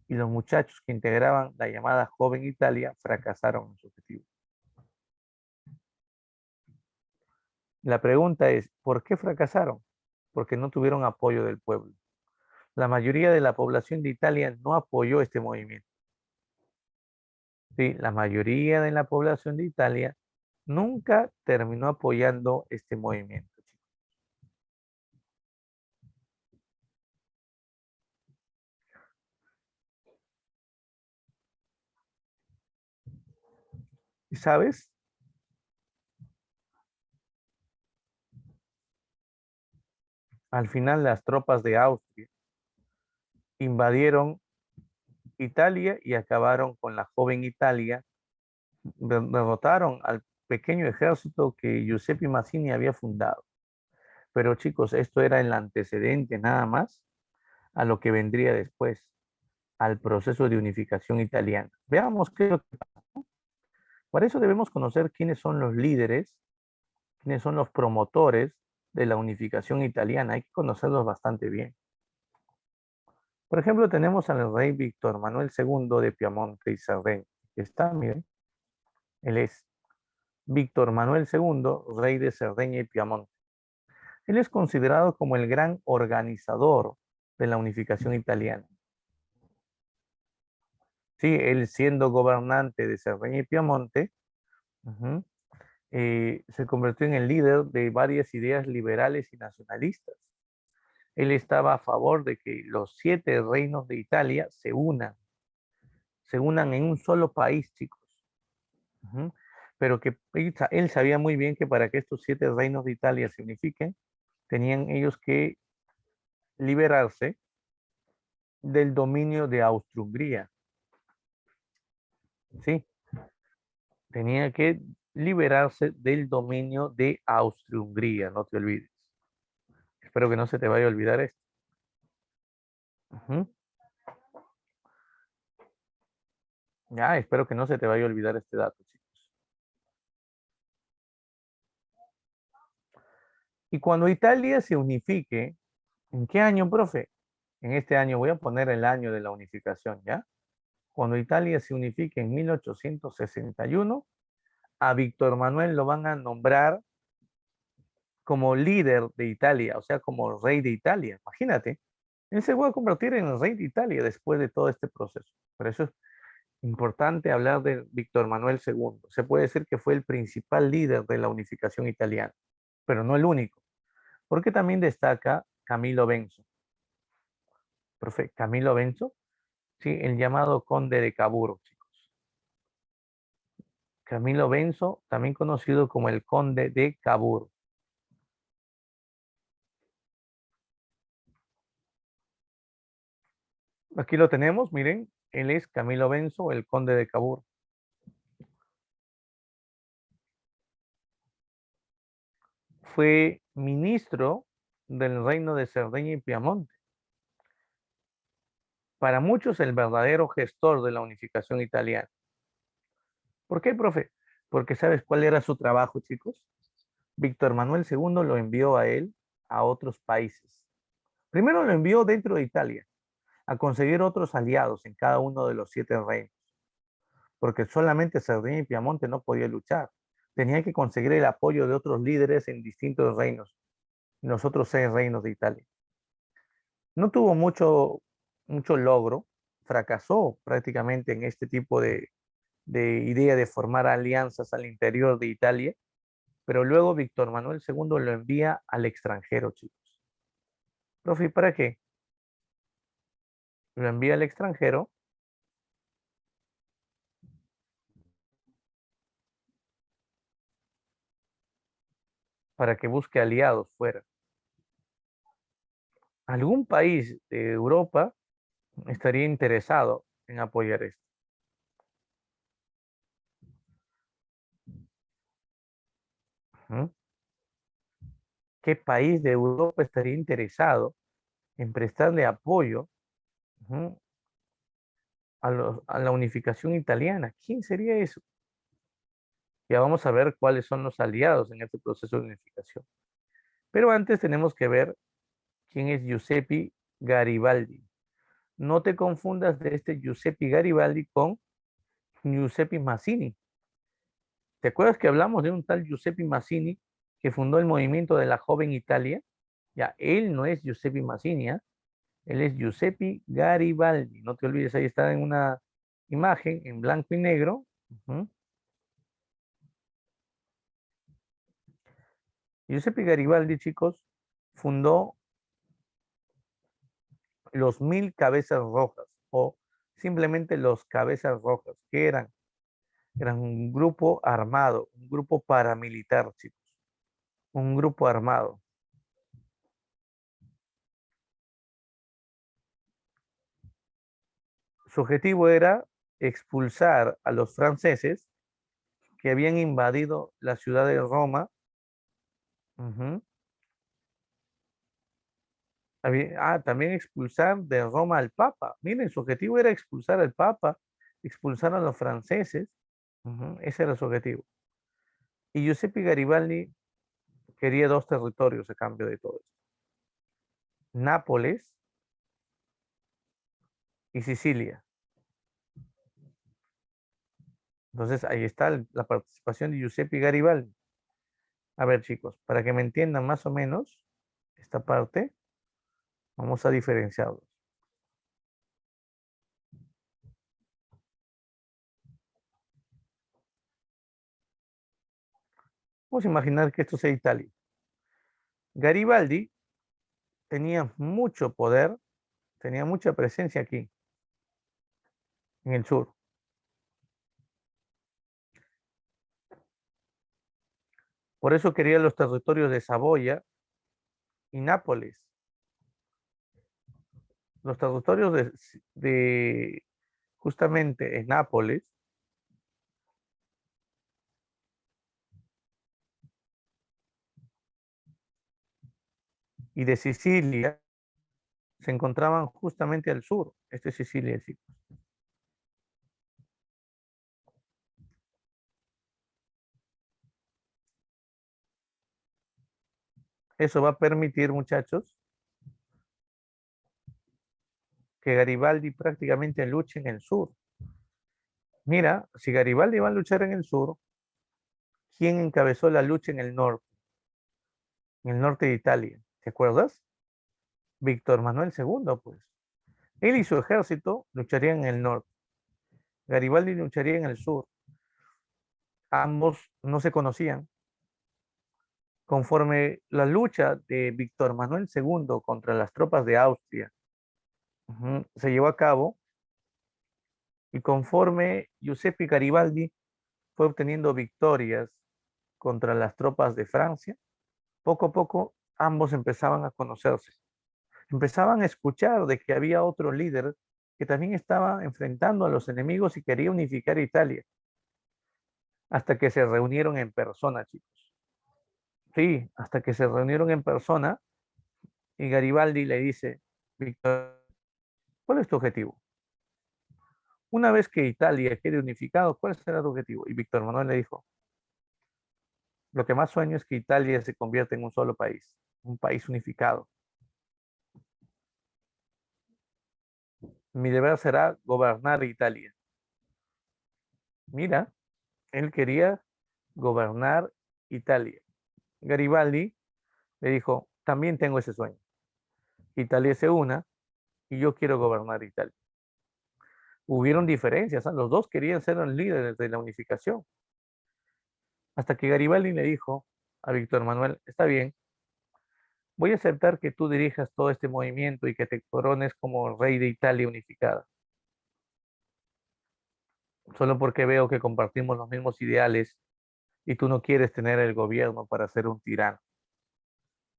y los muchachos que integraban la llamada Joven Italia fracasaron en su objetivo. La pregunta es, ¿por qué fracasaron? Porque no tuvieron apoyo del pueblo. La mayoría de la población de Italia no apoyó este movimiento. Sí, la mayoría de la población de Italia nunca terminó apoyando este movimiento. ¿Y sabes? Al final las tropas de Austria invadieron Italia y acabaron con la joven Italia, derrotaron al pequeño ejército que Giuseppe Mazzini había fundado. Pero chicos, esto era el antecedente nada más a lo que vendría después, al proceso de unificación italiana. Veamos qué es lo que pasa. Por eso debemos conocer quiénes son los líderes, quiénes son los promotores de la unificación italiana. Hay que conocerlos bastante bien. Por ejemplo, tenemos al rey Víctor Manuel II de Piamonte y Cerdeña. Aquí está, miren, él es Víctor Manuel II, rey de Cerdeña y Piamonte. Él es considerado como el gran organizador de la unificación italiana. Sí, él siendo gobernante de Cerdeña y Piamonte, se convirtió en el líder de varias ideas liberales y nacionalistas. Él estaba a favor de que los 7 reinos de Italia se unan en un solo país, chicos. Pero que él sabía muy bien que para que estos 7 reinos de Italia se unifiquen, tenían ellos que liberarse del dominio de Austria-Hungría. ¿Sí? Tenía que liberarse del dominio de Austria-Hungría, no te olvides. Espero que no se te vaya a olvidar esto. Ya, espero que no se te vaya a olvidar este dato, chicos. Y cuando Italia se unifique, ¿en qué año, profe? En este año, voy a poner el año de la unificación, ¿ya? Cuando Italia se unifique en 1861, a Víctor Manuel lo van a nombrar como líder de Italia, o sea, como rey de Italia. Imagínate, él se va a convertir en el rey de Italia después de todo este proceso. Por eso es importante hablar de Víctor Manuel II. Se puede decir que fue el principal líder de la unificación italiana, pero no el único, porque también destaca Camilo Benso. Profe, Camilo Benso, sí, el llamado conde de Cavour, chicos. Camilo Benso, también conocido como el conde de Cavour. Aquí lo tenemos, miren, él es Camilo Benso, el conde de Cavour. Fue ministro del reino de Cerdeña y Piamonte. para muchos el verdadero gestor de la unificación italiana. ¿Por qué, profe? Porque ¿sabes cuál era su trabajo, chicos? Víctor Manuel II lo envió a él a otros países. Primero lo envió dentro de Italia, a conseguir otros aliados en cada uno de los 7 reinos, porque solamente Cerdeña y Piamonte no podía luchar. Tenía que conseguir el apoyo de otros líderes en distintos reinos, en los otros 6 reinos de Italia. No tuvo mucho logro, fracasó prácticamente en este tipo de idea de formar alianzas al interior de Italia, pero luego Víctor Manuel II lo envía al extranjero, chicos. Profe, ¿para qué? Lo envía al extranjero para que busque aliados fuera. Algún país de Europa estaría interesado en apoyar esto. ¿Mm? ¿Qué país de Europa estaría interesado en prestarle apoyo a la unificación italiana? ¿Quién sería eso? Ya vamos a ver cuáles son los aliados en este proceso de unificación. Pero antes tenemos que ver quién es Giuseppe Garibaldi. No te confundas de este Giuseppe Garibaldi con Giuseppe Mazzini. ¿Te acuerdas que hablamos de un tal Giuseppe Mazzini que fundó el movimiento de la joven Italia? Ya, él no es Giuseppe Mazzini, ¿eh? Él es Giuseppe Garibaldi. No te olvides, ahí está en una imagen en blanco y negro. Giuseppe Garibaldi, chicos, fundó los 1000 cabezas rojas o simplemente los cabezas rojas, que eran un grupo armado, un grupo paramilitar, chicos, un grupo armado. Su objetivo era expulsar a los franceses que habían invadido la ciudad de Roma. También expulsar de Roma al Papa. Miren, su objetivo era expulsar al Papa, expulsar a los franceses. Ese era su objetivo. Y Giuseppe Garibaldi quería 2 territorios a cambio de todo esto. Nápoles y Sicilia. Entonces ahí está la participación de Giuseppe Garibaldi. A ver, chicos, para que me entiendan más o menos esta parte, vamos a diferenciarlos. Vamos a imaginar que esto sea Italia. Garibaldi tenía mucho poder, tenía mucha presencia aquí, en el sur. Por eso quería los territorios de Saboya y Nápoles. Los territorios de justamente en Nápoles y de Sicilia se encontraban justamente al sur. Este es Sicilia, chicos. Eso va a permitir, muchachos, que Garibaldi prácticamente luche en el sur. Mira, si Garibaldi va a luchar en el sur, ¿quién encabezó la lucha en el norte? En el norte de Italia. ¿Te acuerdas? Víctor Manuel II, pues. Él y su ejército lucharían en el norte. Garibaldi lucharía en el sur. Ambos no se conocían. Conforme la lucha de Víctor Manuel II contra las tropas de Austria se llevó a cabo, y conforme Giuseppe Garibaldi fue obteniendo victorias contra las tropas de Francia, poco a poco ambos empezaban a conocerse. Empezaban a escuchar de que había otro líder que también estaba enfrentando a los enemigos y quería unificar Italia, hasta que se reunieron en persona, chicos. Sí, hasta que se reunieron en persona y Garibaldi le dice, Víctor, ¿Cuál es tu objetivo? Una vez que Italia quede unificado, ¿cuál será tu objetivo? Y Víctor Manuel le dijo, lo que más sueño es que Italia se convierta en un solo país, un país unificado. Mi deber será gobernar Italia. Mira, él quería gobernar Italia. Garibaldi le dijo, también tengo ese sueño. Italia se una y yo quiero gobernar Italia. Hubieron diferencias, ¿ah? Los dos querían ser los líderes de la unificación. Hasta que Garibaldi le dijo a Víctor Manuel, está bien, voy a aceptar que tú dirijas todo este movimiento y que te corones como rey de Italia unificada. Solo porque veo que compartimos los mismos ideales y tú no quieres tener el gobierno para ser un tirano.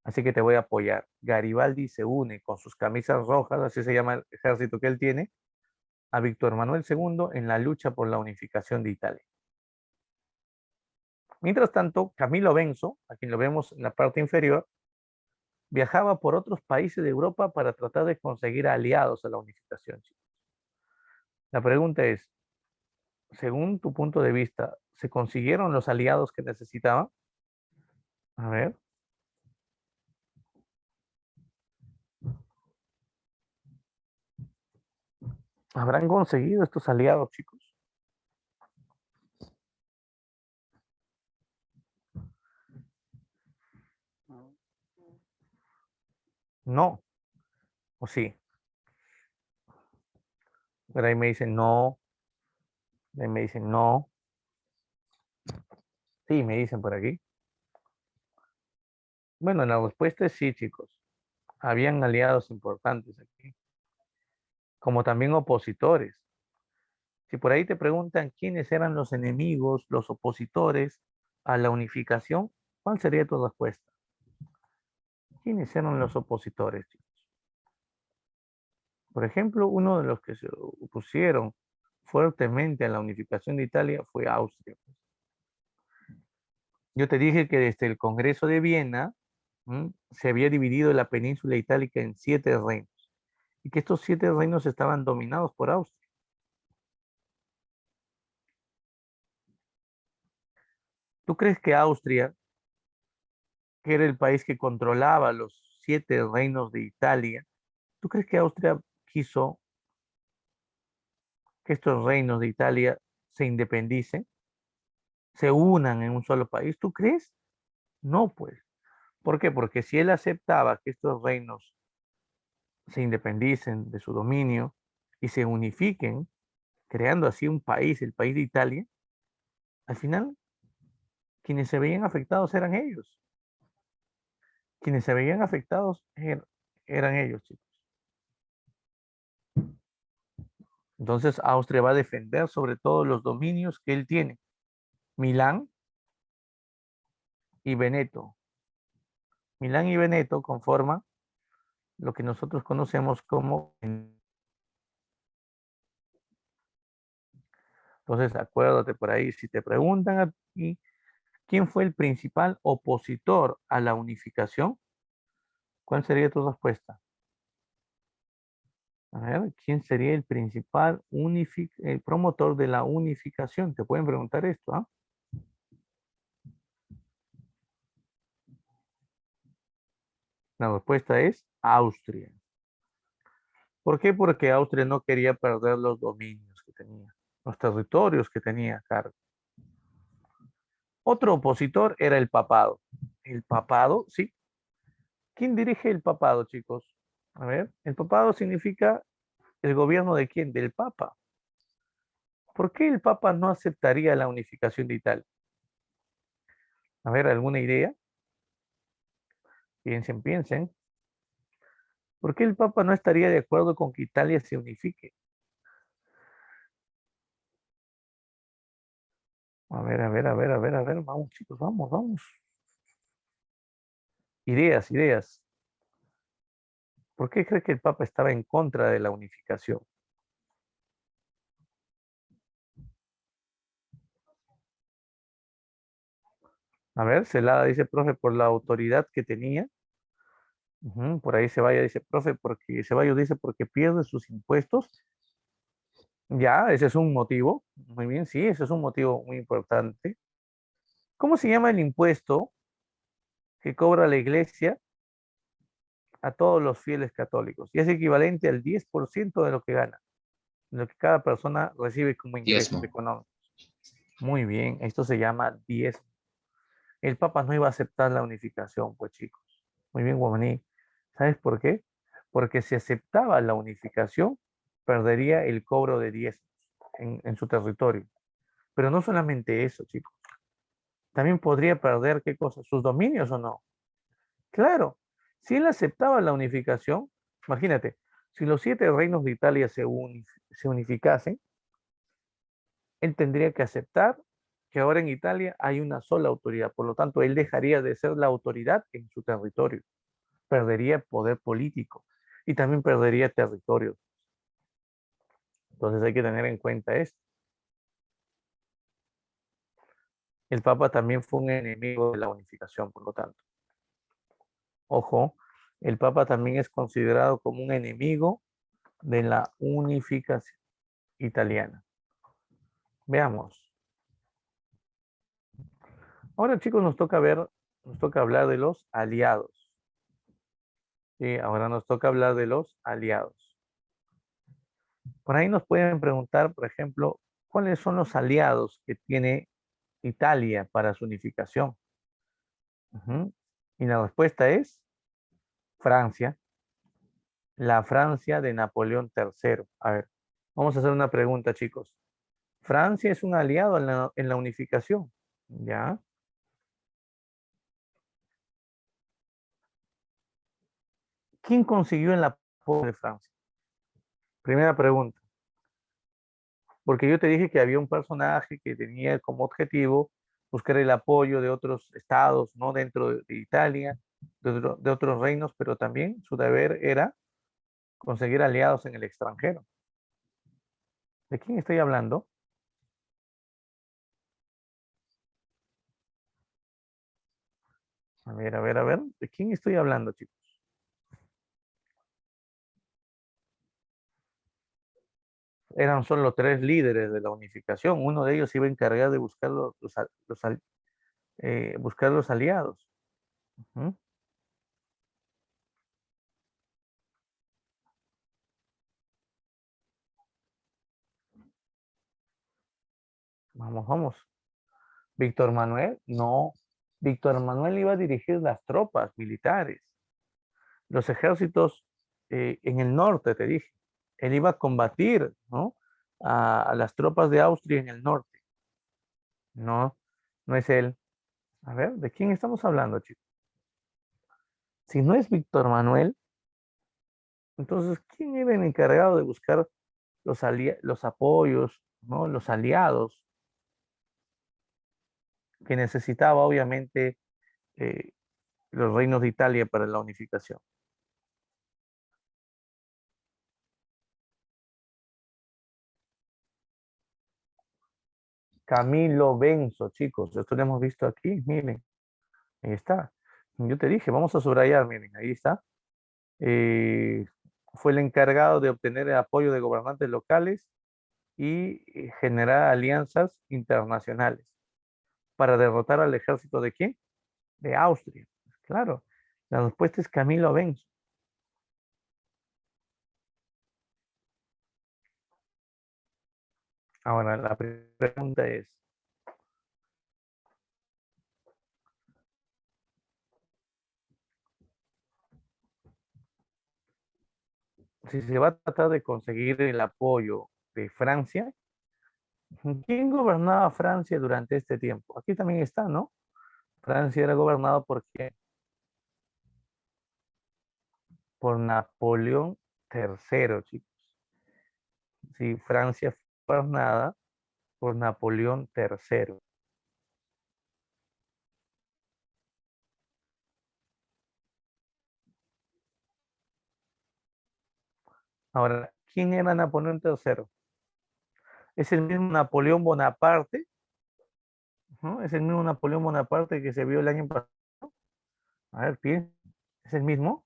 Así que te voy a apoyar. Garibaldi se une con sus camisas rojas, así se llama el ejército que él tiene, a Víctor Manuel II en la lucha por la unificación de Italia. Mientras tanto, Camilo Benso, a quien lo vemos en la parte inferior, viajaba por otros países de Europa para tratar de conseguir aliados a la unificación. La pregunta es, según tu punto de vista, ¿se consiguieron los aliados que necesitaban? A ver. ¿Habrán conseguido estos aliados, chicos? No, o sí. Pero ahí me dicen no, ahí me dicen no. Sí, me dicen por aquí. Bueno, la respuesta es sí, chicos. Habían aliados importantes aquí, como también opositores. Si por ahí te preguntan quiénes eran los enemigos, los opositores a la unificación, ¿cuál sería tu respuesta? ¿Quiénes eran los opositores, chicos? Por ejemplo, uno de los que se opusieron fuertemente a la unificación de Italia fue Austria. Yo te dije que desde el Congreso de Viena se había dividido la península itálica en 7 reinos y que estos 7 reinos estaban dominados por Austria. ¿Tú crees que Austria, que era el país que controlaba los 7 reinos de Italia, tú crees que Austria quiso que estos reinos de Italia se independicen, se unan en un solo país? ¿Tú crees? No, pues. ¿Por qué? Porque si él aceptaba que estos reinos se independicen de su dominio y se unifiquen, creando así un país, el país de Italia, al final quienes se veían afectados eran ellos. Quienes se veían afectados eran ellos, chicos. Entonces Austria va a defender sobre todo los dominios que él tiene. Milán y Veneto. Milán y Veneto conforman lo que nosotros conocemos como... Entonces, acuérdate por ahí, si te preguntan a ti quién fue el principal opositor a la unificación, ¿cuál sería tu respuesta? A ver, ¿quién sería el principal el promotor de la unificación? Te pueden preguntar esto, ¿ah? La respuesta es Austria. ¿Por qué? Porque Austria no quería perder los dominios que tenía, los territorios que tenía a cargo. Otro opositor era el papado. El papado, sí. ¿Quién dirige el papado, chicos? A ver, el papado significa el gobierno de quién? Del papa. ¿Por qué el papa no aceptaría la unificación de Italia? A ver, ¿alguna idea? Piensen, piensen. ¿Por qué el papa no estaría de acuerdo con que Italia se unifique? A ver, a ver, a ver, a ver, a ver. Vamos, chicos, vamos, vamos. Ideas, ideas. ¿Por qué cree que el papa estaba en contra de la unificación? A ver, Celada dice, profe, por la autoridad que tenía. Por ahí Ceballos dice, profe, porque Ceballos dice porque pierde sus impuestos. Ya, ese es un motivo. Muy bien, sí, ese es un motivo muy importante. ¿Cómo se llama el impuesto que cobra la iglesia a todos los fieles católicos? Y es equivalente al 10% de lo que gana, de lo que cada persona recibe como ingresos Diezmo. económicos. Muy bien, esto se llama diezmo. El Papa no iba a aceptar la unificación, pues chicos. Muy bien, Guamaní. ¿Sabes por qué? Porque si aceptaba la unificación, perdería el cobro de diezmos en su territorio. Pero no solamente eso, chicos. También podría perder, ¿qué cosa? ¿Sus dominios o no? Claro, si él aceptaba la unificación, imagínate, si los 7 reinos de Italia se unificasen, él tendría que aceptar que ahora en Italia hay una sola autoridad. Por lo tanto, él dejaría de ser la autoridad en su territorio. Perdería poder político y también perdería territorio. Entonces hay que tener en cuenta esto. El Papa también fue un enemigo de la unificación, por lo tanto. Ojo, el Papa también es considerado como un enemigo de la unificación italiana. Veamos. Ahora, chicos, nos toca hablar de los aliados. Sí, ahora nos toca hablar de los aliados. Por ahí nos pueden preguntar, por ejemplo, ¿cuáles son los aliados que tiene Italia para su unificación? Ujú. Y la respuesta es Francia, la Francia de Napoleón III. A ver, vamos a hacer una pregunta, chicos. ¿Francia es un aliado en la unificación? ¿Ya? ¿Quién consiguió el apoyo de Francia? Primera pregunta. Porque yo te dije que había un personaje que tenía como objetivo buscar el apoyo de otros estados, no dentro de Italia, de otros reinos, pero también su deber era conseguir aliados en el extranjero. ¿De quién estoy hablando? A ver, a ver, a ver. ¿De quién estoy hablando, chicos? Eran solo 3 líderes de la unificación. Uno de ellos iba a encargar de buscar buscar los aliados. Ujú. Vamos, vamos. Víctor Manuel, no. Víctor Manuel iba a dirigir las tropas militares, los ejércitos en el norte, te dije. Él iba a combatir, ¿no? A las tropas de Austria en el norte. No, no es él. A ver, ¿de quién estamos hablando, chicos? Si no es Víctor Manuel, entonces, ¿quién era el encargado de buscar los apoyos, ¿no? Los aliados que necesitaba, obviamente, eh, los reinos de Italia para la unificación? Camilo Benzo, chicos, esto lo hemos visto aquí, miren, ahí está. Yo te dije, vamos a subrayar, miren, ahí está. Eh, Fue el encargado de obtener el apoyo de gobernantes locales y generar alianzas internacionales para derrotar al ejército de quién? De Austria. Claro, la respuesta es Camilo Benzo. Ahora, la pregunta es, si se va a tratar de conseguir el apoyo de Francia, ¿quién gobernaba Francia durante este tiempo? Aquí también está, ¿no? Francia era gobernado por quién? Por Napoleón III, chicos. Sí, Francia fue gobernada por Napoleón III. Ahora, ¿quién era Napoleón III? Es el mismo Napoleón Bonaparte, ¿no? Es el mismo Napoleón Bonaparte que se vio el año pasado. A ver, ¿es el mismo?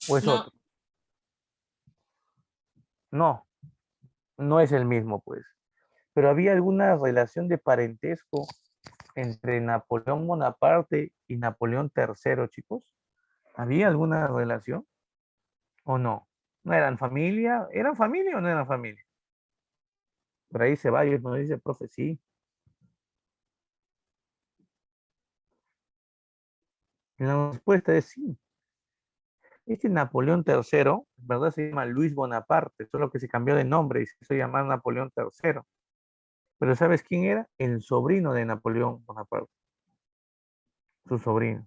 ¿O es No, otro? No, no es el mismo, pues. Pero había alguna relación de parentesco entre Napoleón Bonaparte y Napoleón III, chicos. ¿Había alguna relación o no? ¿No eran familia? ¿Eran familia o no eran familia? Por ahí Ceballos nos dice, profe, sí. Y la respuesta es sí. Este Napoleón III, en verdad se llama Luis Bonaparte, solo que se cambió de nombre y se hizo llamar Napoleón III. Pero ¿sabes quién era? El sobrino de Napoleón Bonaparte, su sobrino.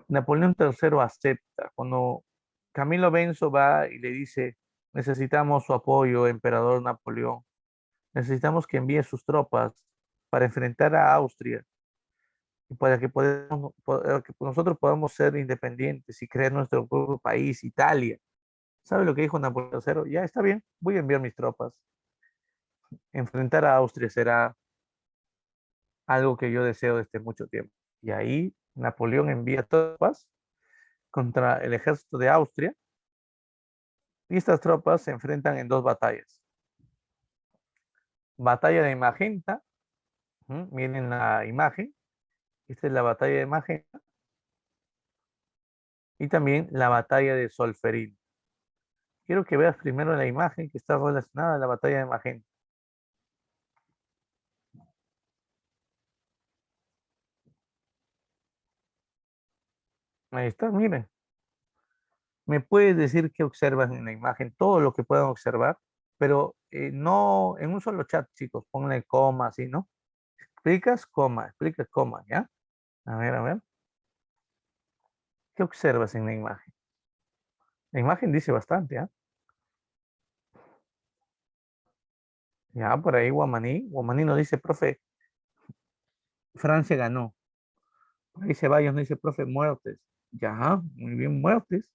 Napoleón III acepta. Cuando Camilo Benso va y le dice, necesitamos su apoyo, emperador Napoleón, necesitamos que envíe sus tropas para enfrentar a Austria y para que, para que nosotros podamos ser independientes y crear nuestro propio país, Italia. ¿Sabe lo que dijo Napoleón III? Ya está bien, voy a enviar mis tropas. Enfrentar a Austria será algo que yo deseo desde mucho tiempo. Y ahí Napoleón envía tropas contra el ejército de Austria y estas tropas se enfrentan en dos batallas. Batalla de Magenta, miren la imagen, esta es la batalla de Magenta, y también la batalla de Solferino. Quiero que veas primero la imagen que está relacionada a la batalla de Magenta. Ahí está, miren. ¿Me puedes decir qué observas en la imagen? Todo lo que puedan observar, pero no en un solo chat, chicos. Ponle coma, así, ¿no? Explicas, coma, ¿ya? A ver. ¿Qué observas en la imagen? La imagen dice bastante, ¿ah? Ya, por ahí Guamaní. Guamaní nos dice, profe, Francia ganó. Por ahí Ceballos nos dice, profe, muertes. Ya, muy bien, muertes.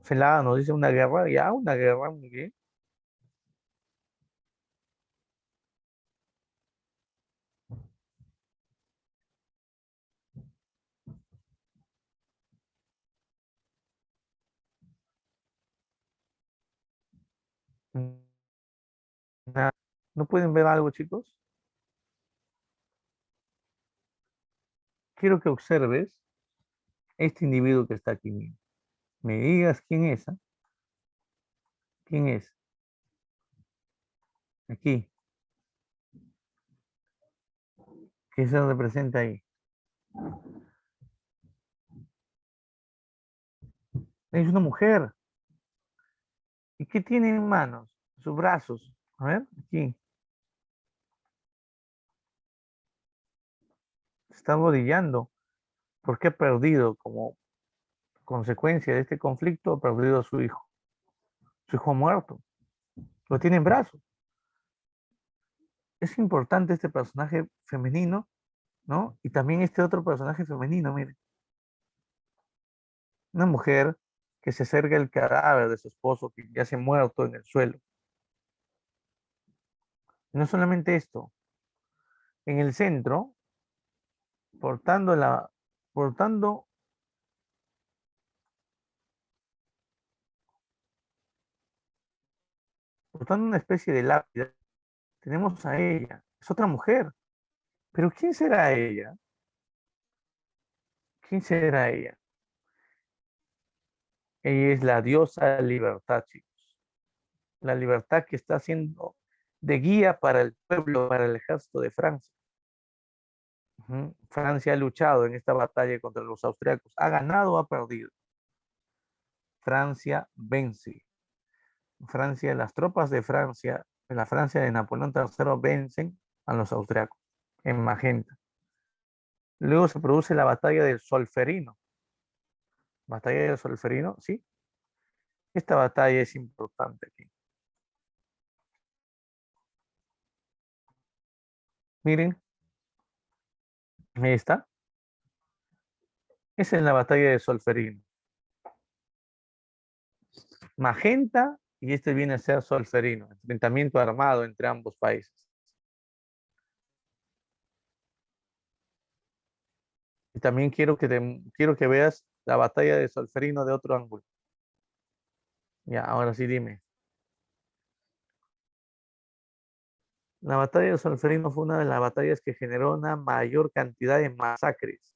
Celada nos dice una guerra, ya, una guerra, muy bien. Nada. ¿No pueden ver algo, chicos? Quiero que observes este individuo que está aquí. Me digas quién es, ¿ah? ¿Quién es? Aquí. ¿Qué se representa ahí? Es una mujer. ¿Y qué tiene en manos? Sus brazos. A ver, aquí. Se está arrodillando porque ha perdido, como consecuencia de este conflicto, ha perdido a su hijo. Su hijo ha muerto. Lo tiene en brazos. Es importante este personaje femenino, ¿no? Y también este otro personaje femenino, miren. Una mujer que se acerca al cadáver de su esposo que ya se ha muerto en el suelo. Y no solamente esto, en el centro, portando la, portando, portando una especie de lápida, tenemos a ella. Es otra mujer. Pero ¿quién será ella? ¿Quién será ella? Ella es la diosa libertad, chicos. La libertad que está haciendo de guía para el pueblo, para el ejército de Francia. Francia ha luchado en esta batalla contra los austriacos. ¿Ha ganado o ha perdido? Francia vence. Francia, las tropas de Francia, de la Francia de Napoleón III, vencen a los austriacos en Magenta. Luego se produce la batalla del Solferino. Batalla del Solferino, sí. Esta batalla es importante aquí. Miren, ahí está. Esa es la batalla de Solferino. Magenta y este viene a ser Solferino, enfrentamiento armado entre ambos países. Y también quiero que veas la batalla de Solferino de otro ángulo. Ya, ahora sí dime. La batalla de Solferino fue una de las batallas que generó una mayor cantidad de masacres.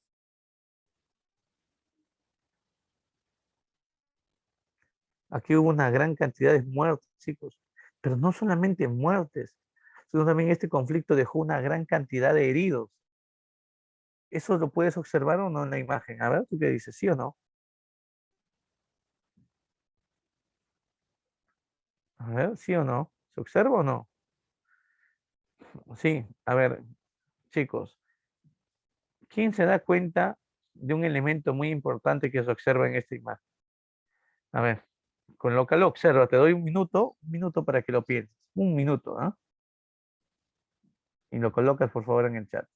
Aquí hubo una gran cantidad de muertes, chicos, pero no solamente muertes, sino también este conflicto dejó una gran cantidad de heridos. ¿Eso lo puedes observar o no en la imagen? A ver, ¿tú qué dices? ¿Sí o no? A ver, ¿sí o no? ¿Se observa o no? Sí, a ver, chicos, ¿quién se da cuenta de un elemento muy importante que se observa en esta imagen? A ver, colócalo, observa, te doy un minuto para que lo pienses. Un minuto, ¿ah? Y lo colocas, por favor, en el chat.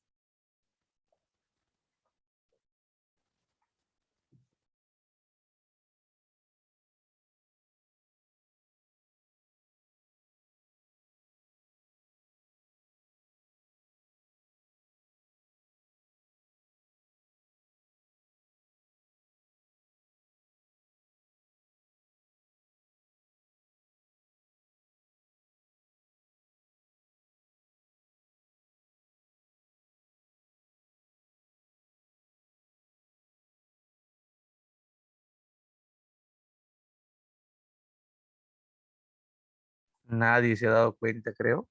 Nadie se ha dado cuenta, creo.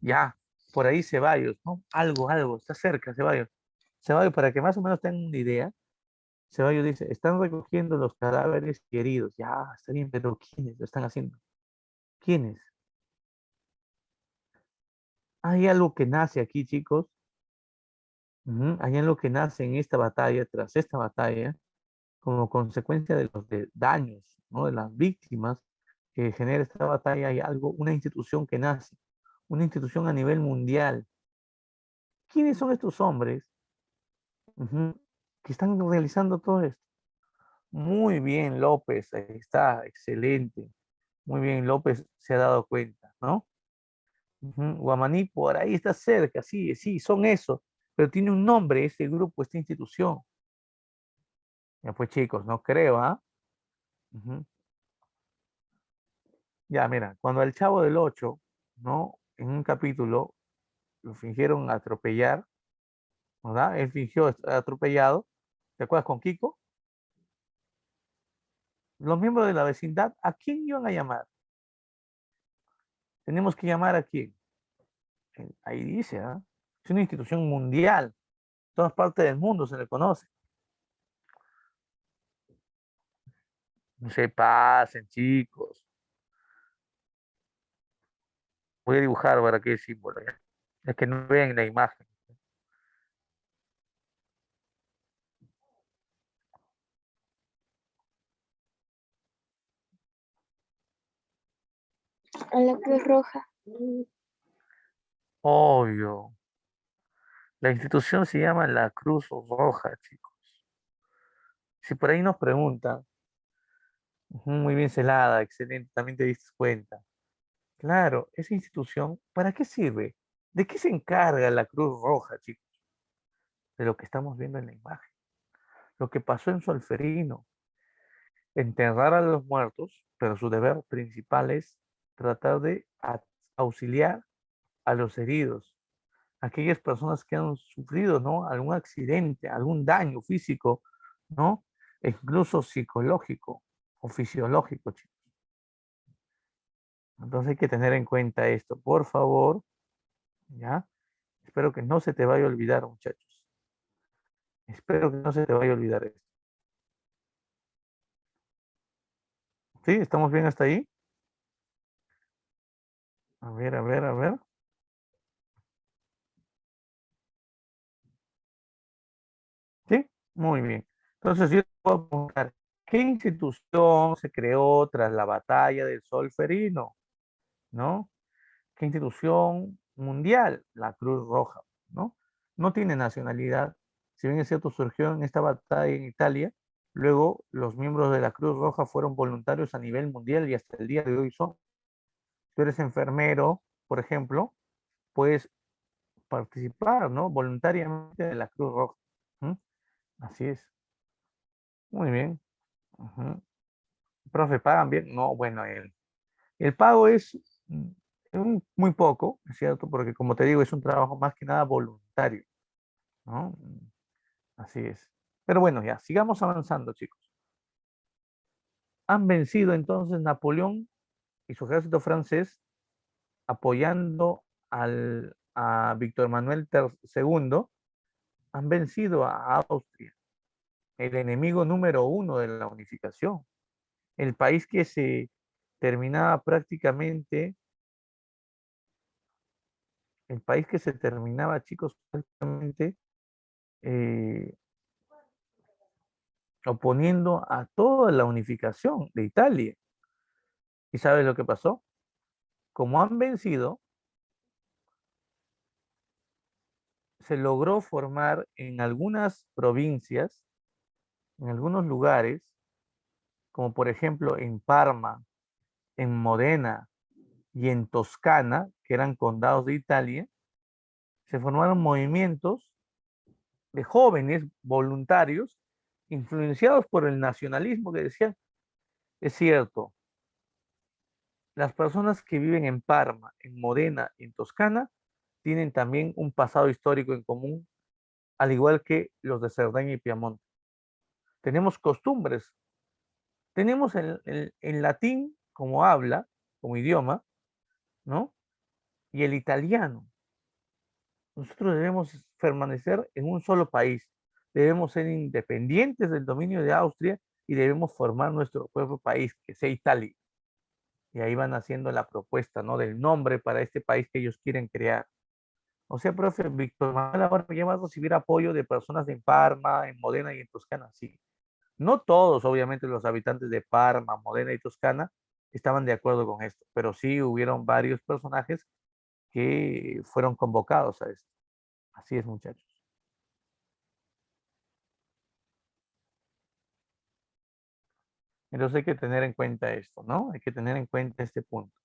Ya, por ahí Ceballos, ¿no? Algo, está cerca Ceballos. Ceballos, para que más o menos tengan una idea, Ceballos dice, están recogiendo los cadáveres y heridos. Ya, está bien, pero ¿quiénes lo están haciendo? ¿Quiénes? Hay algo que nace aquí, chicos. Hay algo que nace en esta batalla, tras esta batalla, como consecuencia de los daños, ¿no? De las víctimas que genera esta batalla. Hay algo, una institución que nace, una institución a nivel mundial. ¿Quiénes son estos hombres ujú, que están realizando todo esto? Muy bien, López, ahí está, excelente. Muy bien, López se ha dado cuenta, ¿no? Guamaní por ahí está cerca, sí, sí, son esos, pero tiene un nombre ese grupo, esta institución. Ya pues chicos, no creo, ¿ah? Ujú. Ya, mira, cuando al Chavo del Ocho, ¿no? En un capítulo lo fingieron atropellar, ¿verdad? Él fingió atropellado, ¿te acuerdas con Kiko? Los miembros de la vecindad, ¿a quién iban a llamar? Tenemos que llamar a quién. Ahí dice, ¿ah? Es una institución mundial, en todas partes del mundo se le conoce. No se pasen, chicos. Voy a dibujar para qué símbolo, ¿ya? Es que no vean la imagen. A la Cruz Roja. Obvio. La institución se llama la Cruz Roja, chicos. Si por ahí nos preguntan, muy bien celada, excelente, también te diste cuenta. Claro, esa institución, ¿para qué sirve? ¿De qué se encarga la Cruz Roja, chicos? De lo que estamos viendo en la imagen. Lo que pasó en Solferino, enterrar a los muertos, pero su deber principal es tratar de auxiliar a los heridos, aquellas personas que han sufrido, ¿no? Algún accidente, algún daño físico, ¿no? E incluso psicológico o fisiológico, chicos. Entonces hay que tener en cuenta esto, por favor, ¿ya? Espero que no se te vaya a olvidar, muchachos. Espero que no se te vaya a olvidar esto. ¿Sí? ¿Estamos bien hasta ahí? A ver, a ver, a ver. ¿Sí? Muy bien. Entonces yo te voy a preguntar, ¿qué institución se creó tras la batalla del Solferino? ¿No? ¿Qué institución mundial? La Cruz Roja, ¿no? No tiene nacionalidad. Si bien es cierto, surgió en esta batalla en Italia, Luego, los miembros de la Cruz Roja fueron voluntarios a nivel mundial y hasta el día de hoy son. Si tú eres enfermero, por ejemplo, puedes participar, ¿no? Voluntariamente de la Cruz Roja. ¿Mm? Así es. Muy bien. Ujú. Profe, ¿pagan bien? No, bueno, el pago es muy poco, ¿es cierto? Porque como te digo, es un trabajo más que nada voluntario, ¿no? Así es. Pero bueno, ya, sigamos avanzando, chicos. Han vencido entonces Napoleón y su ejército francés apoyando a Víctor Manuel II, han vencido a Austria, el enemigo número uno de la unificación, el país que se terminaba prácticamente, el país que se terminaba, chicos, prácticamente eh, oponiendo a toda la unificación de Italia. ¿Y sabes lo que pasó? Como han vencido, se logró formar en algunas provincias, en algunos lugares, como por ejemplo en Parma, en Modena y en Toscana, que eran condados de Italia, se formaron movimientos de jóvenes voluntarios influenciados por el nacionalismo que decían, es cierto, las personas que viven en Parma, en Modena y en Toscana tienen también un pasado histórico en común, al igual que los de Cerdeña y Piamonte. Tenemos costumbres, tenemos el latín como habla, como idioma, ¿no? Y el italiano. Nosotros debemos permanecer en un solo país, debemos ser independientes del dominio de Austria y debemos formar nuestro propio país, que sea Italia. Y ahí van haciendo la propuesta, ¿no? Del nombre para este país que ellos quieren crear. O sea, profe, Víctor Manuel ahora ya va a recibir apoyo de personas en Parma, en Modena y en Toscana, sí. No todos, obviamente, los habitantes de Parma, Modena y Toscana estaban de acuerdo con esto, pero sí hubieron varios personajes que fueron convocados a esto. Así es, muchachos. Entonces hay que tener en cuenta esto, ¿no? Hay que tener en cuenta este punto.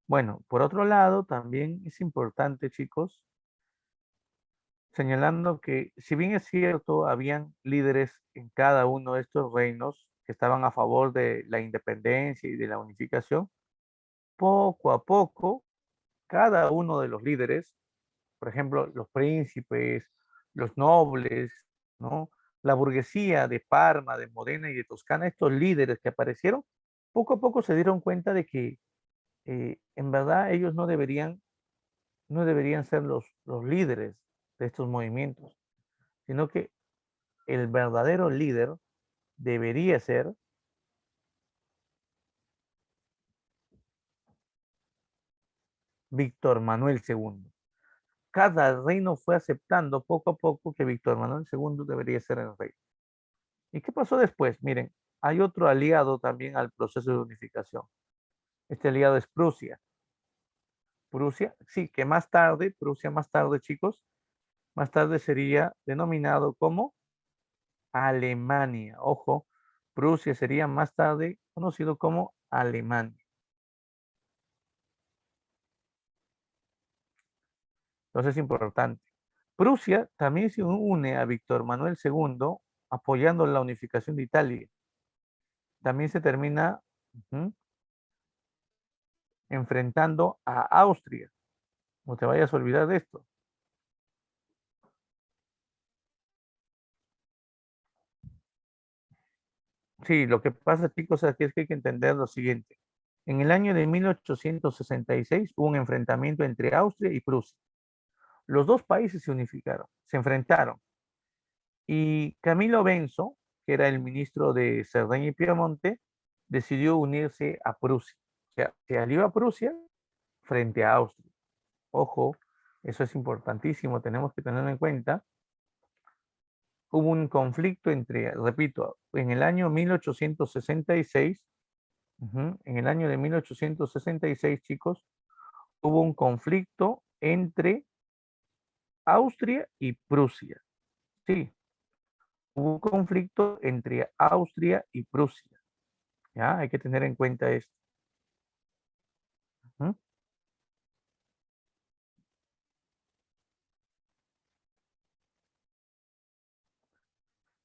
Bueno, por otro lado, también es importante, chicos, señalando que si bien es cierto, habían líderes en cada uno de estos reinos que estaban a favor de la independencia y de la unificación, poco a poco, cada uno de los líderes, por ejemplo, los príncipes, los nobles, ¿no? La burguesía de Parma, de Modena y de Toscana, estos líderes que aparecieron, poco a poco se dieron cuenta de que en verdad ellos no deberían ser los líderes de estos movimientos, sino que el verdadero líder debería ser Víctor Manuel II. Cada reino fue aceptando poco a poco que Víctor Manuel II debería ser el rey. ¿Y qué pasó después? Miren, hay otro aliado también al proceso de unificación. Este aliado es Prusia. Prusia, sí, que más tarde, Prusia más tarde, chicos, más tarde sería denominado como Alemania. Ojo, Prusia sería más tarde conocido como Alemania. Entonces es importante. Prusia también se une a Víctor Manuel II apoyando la unificación de Italia. También se termina enfrentando a Austria. No te vayas a olvidar de esto. Sí, lo que pasa, chicos, aquí es que hay que entender lo siguiente. En el año de 1866 hubo un enfrentamiento entre Austria y Prusia. Los dos países se unificaron, se enfrentaron. Y Camilo Benso, que era el ministro de Cerdeña y Piemonte, decidió unirse a Prusia. O sea, se alió a Prusia frente a Austria. Ojo, eso es importantísimo, tenemos que tenerlo en cuenta. Hubo un conflicto entre, repito, en el año 1866, en el año de 1866, chicos, hubo un conflicto entre Austria y Prusia. Sí, hubo conflicto entre Austria y Prusia. ¿Ya? Hay que tener en cuenta esto. ¿Mm?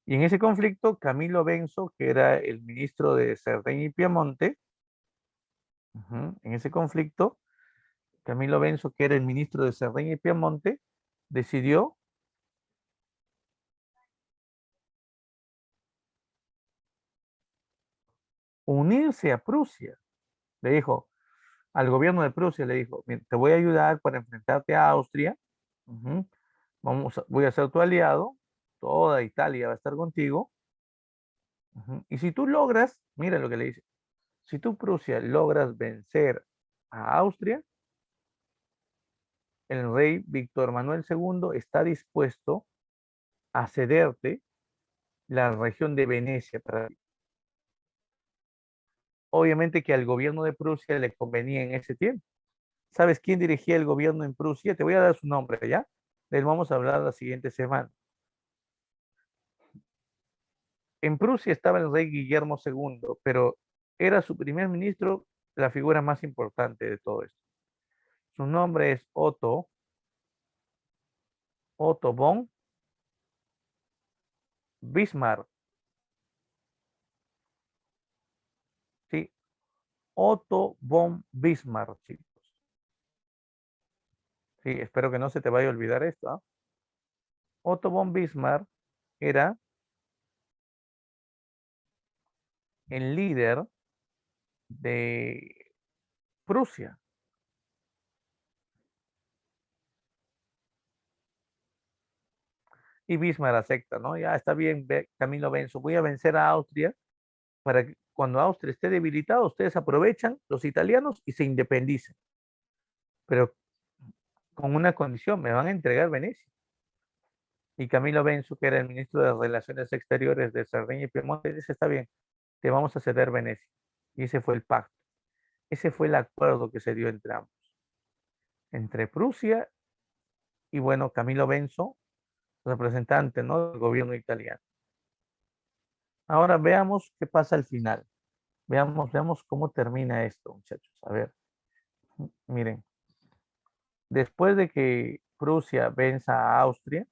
Y en ese conflicto, Camilo Benso, que era el ministro de Cerdeña y Piamonte, en ese conflicto, Camilo Benso, que era el ministro de Cerdeña y Piamonte, decidió unirse a Prusia. Le dijo al gobierno de Prusia, le dijo: "Mira, te voy a ayudar para enfrentarte a Austria. Ujú. Voy a ser tu aliado, toda Italia va a estar contigo. Ujú. Y si tú logras, mira lo que le dice, si tú, Prusia, logras vencer a Austria, el rey Víctor Manuel II está dispuesto a cederte la región de Venecia para ti". Obviamente que al gobierno de Prusia le convenía en ese tiempo. ¿Sabes quién dirigía el gobierno en Prusia? Te voy a dar su nombre, ¿ya? Les vamos a hablar la siguiente semana. En Prusia estaba el rey Guillermo II, pero era su primer ministro la figura más importante de todo esto. Su nombre es Otto von Bismarck. Sí, Otto von Bismarck, chicos. Sí, espero que no se te vaya a olvidar esto, ¿ah? Otto von Bismarck era el líder de Prusia. Y Bismarck acepta, ¿no? Ya está bien, Camilo Benso, voy a vencer a Austria para que cuando Austria esté debilitado, ustedes aprovechan los italianos y se independicen. Pero con una condición, me van a entregar Venecia. Y Camilo Benso, que era el ministro de Relaciones Exteriores de Cerdeña y Piemonte, dice: está bien, te vamos a ceder Venecia. Y ese fue el pacto. Ese fue el acuerdo que se dio entre ambos. Entre Prusia y, bueno, Camilo Benso, representante, ¿no?, del gobierno italiano. Ahora veamos qué pasa al final. Veamos cómo termina esto, muchachos. A ver, miren, después de que Prusia venza a Austria,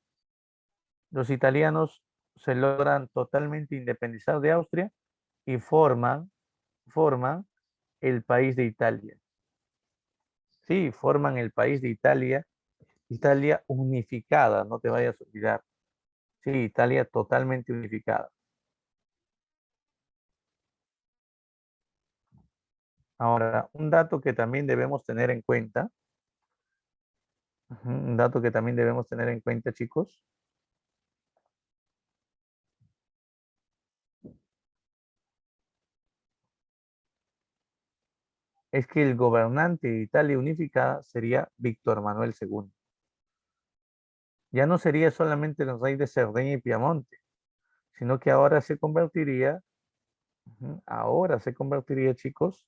los italianos se logran totalmente independizar de Austria y forman el país de Italia. Sí, forman el país de Italia, Italia unificada, no te vayas a olvidar. Sí, Italia totalmente unificada. Ahora, un dato que también debemos tener en cuenta, un dato que también debemos tener en cuenta, chicos, es que el gobernante de Italia unificada sería Víctor Manuel II. Ya no sería solamente el rey de Cerdeña y Piamonte, sino que ahora se convertiría, chicos,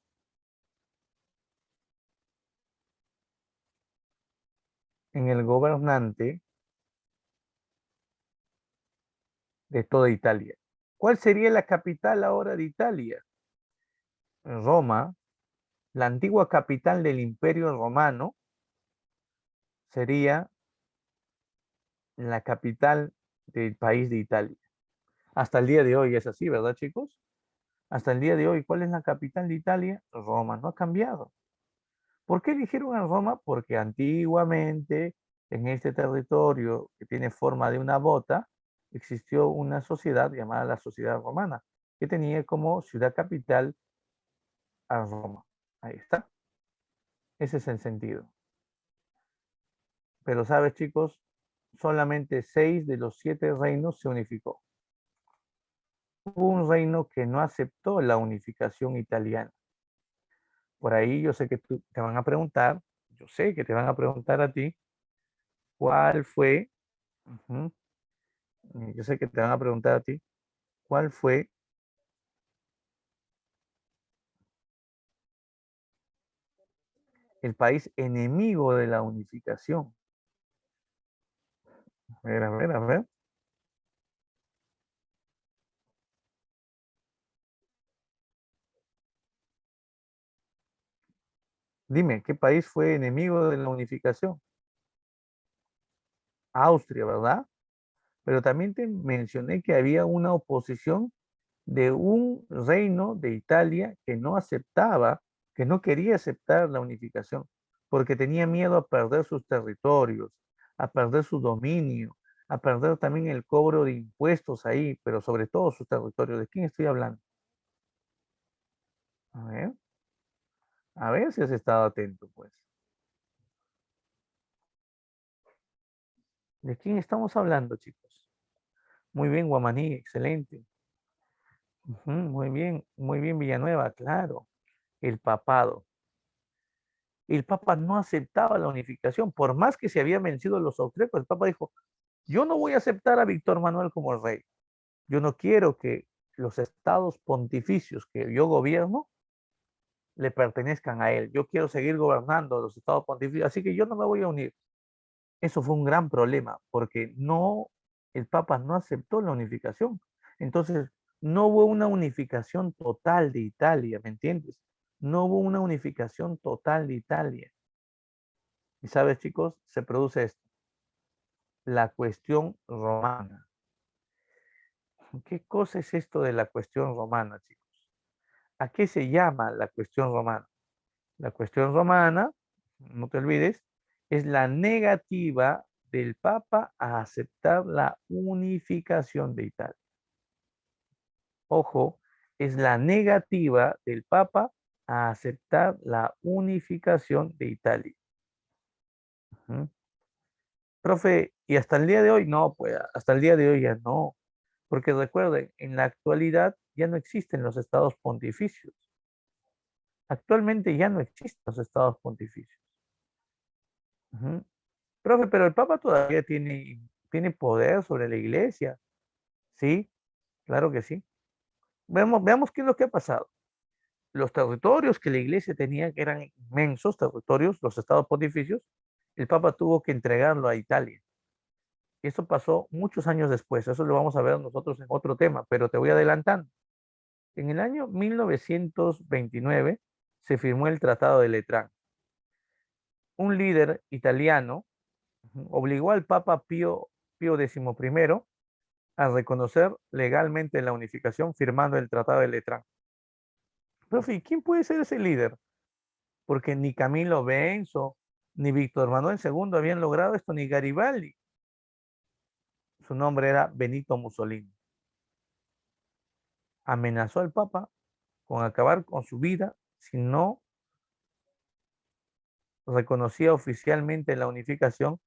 en el gobernante de toda Italia. ¿Cuál sería la capital ahora de Italia? Roma, la antigua capital del Imperio Romano, sería la capital del país de Italia. Hasta el día de hoy es así, ¿verdad, chicos? Hasta el día de hoy, ¿cuál es la capital de Italia? Roma, no ha cambiado. ¿Por qué eligieron a Roma? Porque antiguamente en este territorio que tiene forma de una bota, existió una sociedad llamada la Sociedad Romana, que tenía como ciudad capital a Roma. Ahí está. Ese es el sentido. Pero sabes, chicos, solamente 6 de los 7 reinos se unificó. Hubo un reino que no aceptó la unificación italiana. Por ahí yo sé que te van a preguntar, yo sé que te van a preguntar a ti, ¿cuál fue? Ujú, yo sé que te van a preguntar a ti, ¿cuál fue el país enemigo de la unificación? ver, a ver, a ver. Dime, ¿qué país fue enemigo de la unificación? Austria, ¿verdad? Pero también te mencioné que había una oposición de un reino de Italia que no aceptaba, que no quería aceptar la unificación, porque tenía miedo a perder sus territorios, a perder su dominio, a perder también el cobro de impuestos ahí, pero sobre todo sus territorios. ¿De quién estoy hablando? A a ver si has estado atento, pues. ¿De quién estamos hablando, chicos? Muy bien, Guamaní, excelente. Ujú, muy bien, Villanueva, claro. El papado. El Papa no aceptaba la unificación, por más que se habían vencido los austríacos, el Papa dijo, yo no voy a aceptar a Víctor Manuel como el rey, yo no quiero que los estados pontificios que yo gobierno le pertenezcan a él, yo quiero seguir gobernando los estados pontificios, así que yo no me voy a unir. Eso fue un gran problema, porque no, el Papa no aceptó la unificación, entonces no hubo una unificación total de Italia, ¿me entiendes? No hubo una unificación total de Italia. Y sabes, chicos, se produce esto, la cuestión romana. ¿Qué cosa es esto de la cuestión romana, chicos? ¿A qué se llama la cuestión romana? La cuestión romana, no te olvides, es la negativa del Papa a aceptar la unificación de Italia. Ojo, es la negativa del Papa a aceptar la unificación de Italia. Ujú. Profe, ¿y hasta el día de hoy? No, pues hasta el día de hoy ya no. Porque recuerden, en la actualidad ya no existen los estados pontificios. Actualmente ya no existen los estados pontificios. Ujú. Profe, pero el Papa todavía tiene poder sobre la iglesia. Sí, claro que sí. Veamos qué es lo que ha pasado. Los territorios que la iglesia tenía, que eran inmensos territorios, los estados pontificios, el Papa tuvo que entregarlo a Italia. Y eso pasó muchos años después. Eso lo vamos a ver nosotros en otro tema, pero te voy adelantando. En el año 1929 se firmó el Tratado de Letrán. Un líder italiano obligó al Papa Pío XI a reconocer legalmente la unificación firmando el Tratado de Letrán. Profe, ¿quién puede ser ese líder? Porque ni Camilo Benso, ni Víctor Manuel II habían logrado esto, ni Garibaldi. Su nombre era Benito Mussolini. Amenazó al Papa con acabar con su vida si no reconocía oficialmente la unificación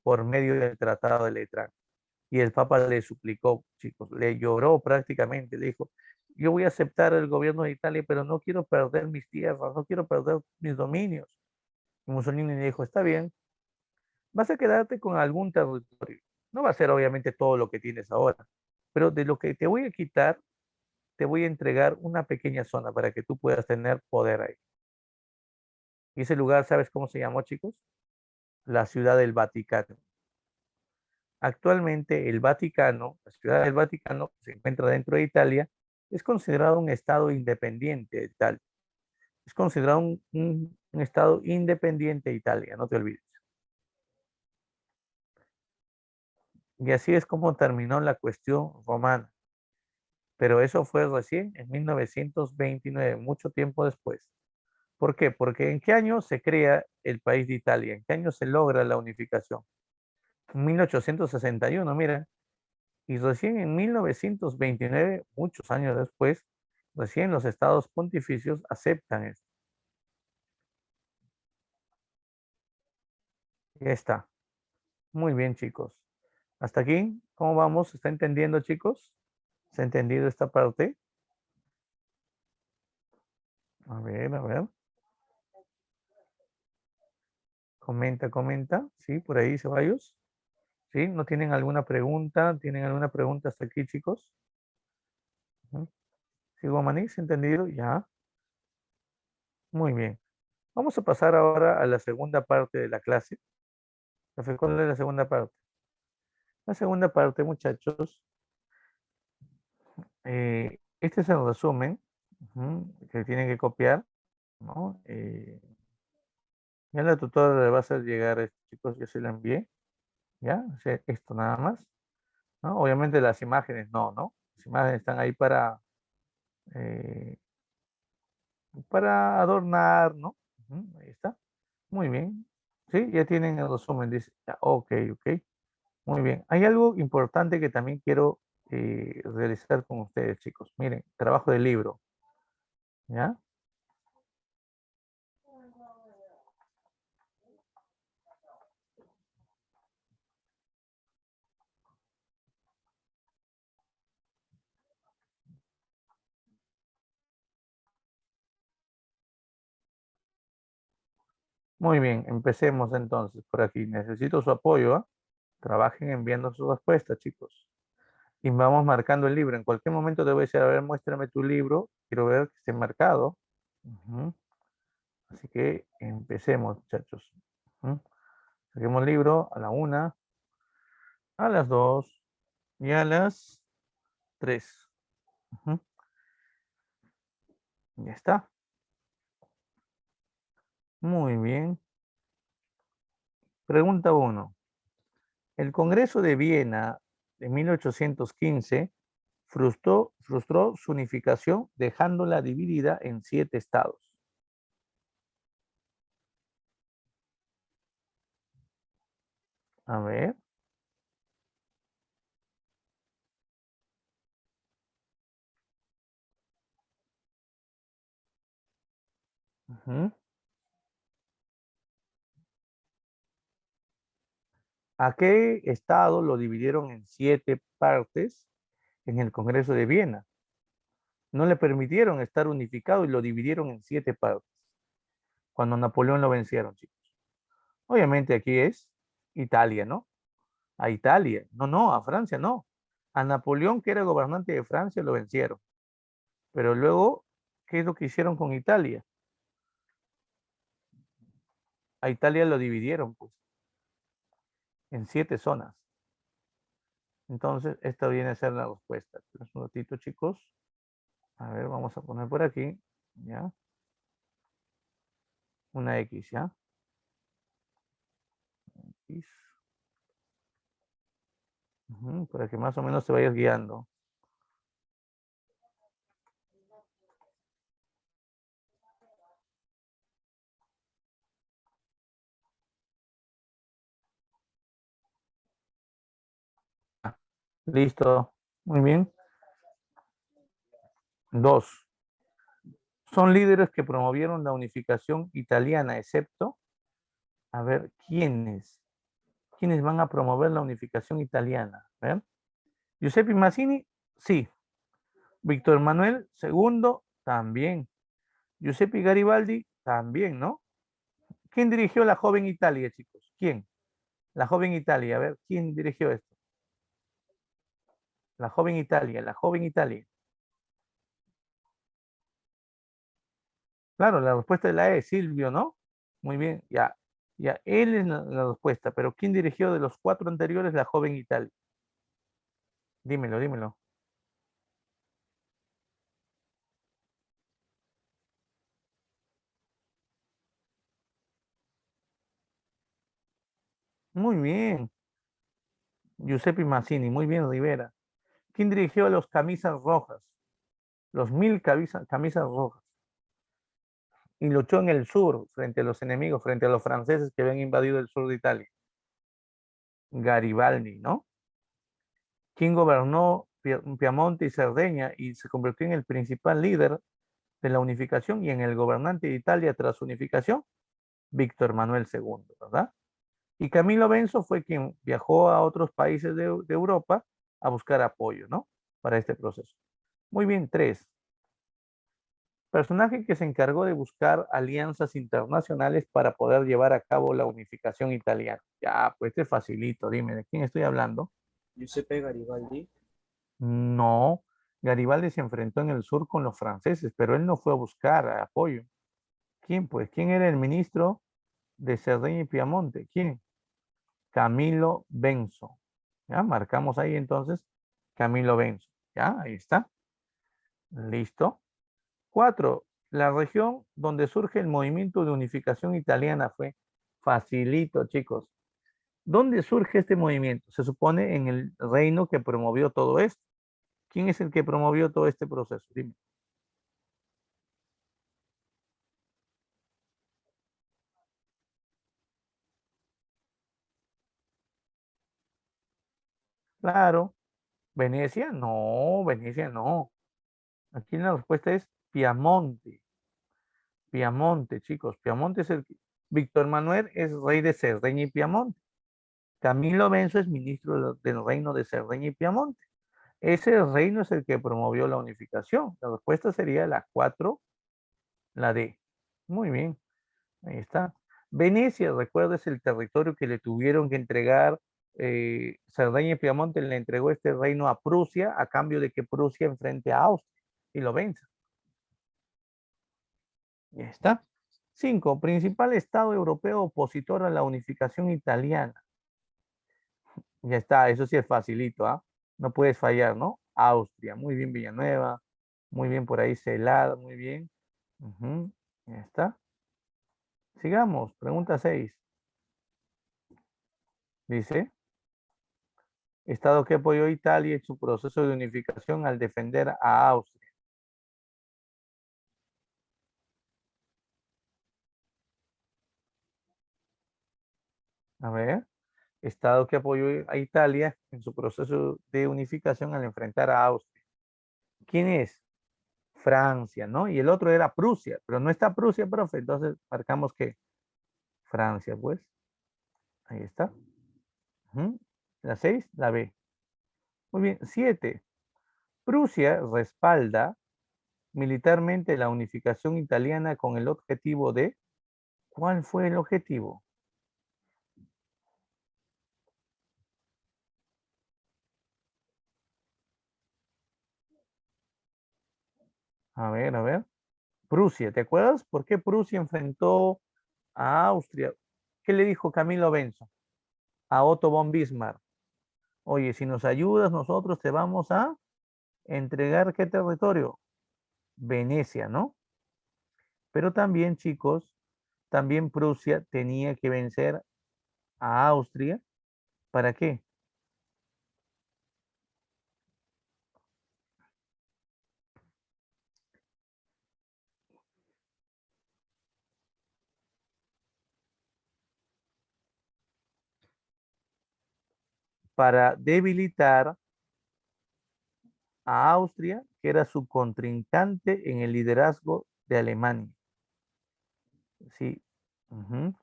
por medio del Tratado de Letrán. Y el Papa le suplicó, chicos, le lloró prácticamente, le dijo, yo voy a aceptar el gobierno de Italia, pero no quiero perder mis tierras, no quiero perder mis dominios. Y Mussolini le dijo, está bien, vas a quedarte con algún territorio. No va a ser obviamente todo lo que tienes ahora, pero de lo que te voy a quitar, te voy a entregar una pequeña zona para que tú puedas tener poder ahí. Y ese lugar, ¿sabes cómo se llamó, chicos? La ciudad del Vaticano. Actualmente el Vaticano, la ciudad del Vaticano, que se encuentra dentro de Italia, es considerado un estado independiente de Italia. Es considerado un estado independiente de Italia, no te olvides. Y así es como terminó la cuestión romana. Pero eso fue recién en 1929, mucho tiempo después. ¿Por qué? Porque ¿en qué año se crea el país de Italia? ¿En qué año se logra la unificación? En 1861, mira. Y recién en 1929, muchos años después, recién los estados pontificios aceptan esto. Ya está. Muy bien, chicos. Hasta aquí, ¿cómo vamos? ¿Está entendiendo, chicos? ¿Se ha entendido esta parte? A ver, a ver. Comenta, comenta. Sí, por ahí, Ceballos. ¿Sí? ¿No tienen alguna pregunta? ¿Tienen alguna pregunta hasta aquí, chicos? Ujú. ¿Sí, Guamaní? ¿Se ha entendido? Ya. Muy bien. Vamos a pasar ahora a la segunda parte de la clase. ¿Cuál es la segunda parte? La segunda parte, muchachos, este es el resumen que tienen que copiar, ¿no? Ya la tutora le va a hacer llegar, chicos, yo se la envié, ¿ya? O sea, esto nada más, ¿no? Obviamente las imágenes no, ¿no? Las imágenes están ahí eh, para adornar, ¿no? Ahí está. Muy bien. Sí, ya tienen el resumen, dice. Ya, ok, ok. Muy bien. Hay algo importante que también quiero realizar con ustedes, chicos. Miren, trabajo de libro, ¿ya? Muy bien, empecemos entonces por aquí. Necesito su apoyo, ¿ah? Trabajen enviando sus respuestas, chicos. Y vamos marcando el libro. En cualquier momento te voy a decir, a ver, muéstrame tu libro. Quiero ver que esté marcado. Ujú. Así que empecemos, muchachos. Ujú. Saquemos el libro a la 1, a las 2 y a las 3. Ujú. Ya está. Muy bien. Pregunta 1. El Congreso de Viena de 1815 frustró su unificación dejándola dividida en 7 estados. A ver. Ujú. ¿A qué estado lo dividieron en 7 partes en el Congreso de Viena? No le permitieron estar unificado y lo dividieron en 7 partes. Cuando Napoleón lo vencieron, chicos. Obviamente aquí es Italia, ¿no? A Italia. No, no, a Francia no. A Napoleón, que era gobernante de Francia, lo vencieron. Pero luego, ¿qué es lo que hicieron con Italia? A Italia lo dividieron, pues, en 7 zonas. Entonces, esta viene a ser la respuesta. Un ratito, chicos. A ver, vamos a poner por aquí, ¿ya? Una X, ¿ya? X. Para que más o menos te vayas guiando. Listo. Muy bien. 2. Son líderes que promovieron la unificación italiana, excepto, a ver, ¿quiénes? ¿Quiénes van a promover la unificación italiana? ¿Ver? Giuseppe Mazzini, sí. Víctor Manuel II, también. Giuseppe Garibaldi, también, ¿no? ¿Quién dirigió la joven Italia, chicos? ¿Quién? La joven Italia, a ver, ¿quién dirigió esto? La joven Italia, la joven Italia. Claro, la respuesta de la E, Silvio, ¿no? Muy bien, ya. Ya, él es la respuesta, pero ¿quién dirigió de los 4 anteriores la joven Italia? Dímelo, dímelo. Muy bien. Giuseppe Mazzini, muy bien, Rivera. ¿Quién dirigió a los camisas rojas? Los 1000 camisas rojas. Y luchó en el sur, frente a los enemigos, frente a los franceses que habían invadido el sur de Italia. Garibaldi, ¿no? ¿Quién gobernó Piamonte y Cerdeña y se convirtió en el principal líder de la unificación y en el gobernante de Italia tras su unificación? Víctor Manuel II, ¿verdad? Y Camilo Benso fue quien viajó a otros países de Europa a buscar apoyo, ¿no? Para este proceso. Muy bien, 3. Personaje que se encargó de buscar alianzas internacionales para poder llevar a cabo la unificación italiana. Ya, pues este facilito, dime, ¿de quién estoy hablando? Giuseppe Garibaldi. No, Garibaldi se enfrentó en el sur con los franceses, pero él no fue a buscar apoyo. ¿Quién, pues? ¿Quién era el ministro de Cerdeña y Piamonte? ¿Quién? Camilo Benso. Ya, marcamos ahí entonces Camilo Benso. Ya, ahí está. Listo. 4. La región donde surge el movimiento de unificación italiana fue facilito, chicos. ¿Dónde surge este movimiento? Se supone en el reino que promovió todo esto. ¿Quién es el que promovió todo este proceso? Dime. Claro. ¿Venecia? No, Venecia no. Aquí la respuesta es Piamonte. Piamonte, chicos. Piamonte es el... Víctor Manuel es rey de Cerdeña y Piamonte. Camilo Benso es ministro del reino de Cerdeña y Piamonte. Ese reino es el que promovió la unificación. La respuesta sería la 4, la D. Muy bien, ahí está. Venecia, recuerda, es el territorio que le tuvieron que entregar. Cerdeña y Piamonte le entregó este reino a Prusia a cambio de que Prusia enfrente a Austria y lo vence. Ya está. 5. Principal estado europeo opositor a la unificación italiana. Ya está, eso sí es facilito, ¿ah? No puedes fallar, ¿no? Austria, muy bien Villanueva, muy bien por ahí Celada, muy bien. Ujú, ya está. Sigamos, pregunta 6. Dice, Estado que apoyó a Italia en su proceso de unificación al defender a Austria. A ver, Estado que apoyó a Italia en su proceso de unificación al enfrentar a Austria. ¿Quién es? Francia, ¿no? Y el otro era Prusia, pero no está Prusia, profe, entonces marcamos que Francia, pues. Ahí está. Ujú. La 6, la B. Muy bien. 7. Prusia respalda militarmente la unificación italiana con el objetivo de... ¿Cuál fue el objetivo? A ver, a ver. Prusia, ¿te acuerdas por qué Prusia enfrentó a Austria? ¿Qué le dijo Camilo Benso a Otto von Bismarck? Oye, si nos ayudas, nosotros te vamos a entregar ¿qué territorio? Venecia, ¿no? Pero también, chicos, también Prusia tenía que vencer a Austria. ¿Para qué? Para debilitar a Austria, que era su contrincante en el liderazgo de Alemania. Sí. Ujú.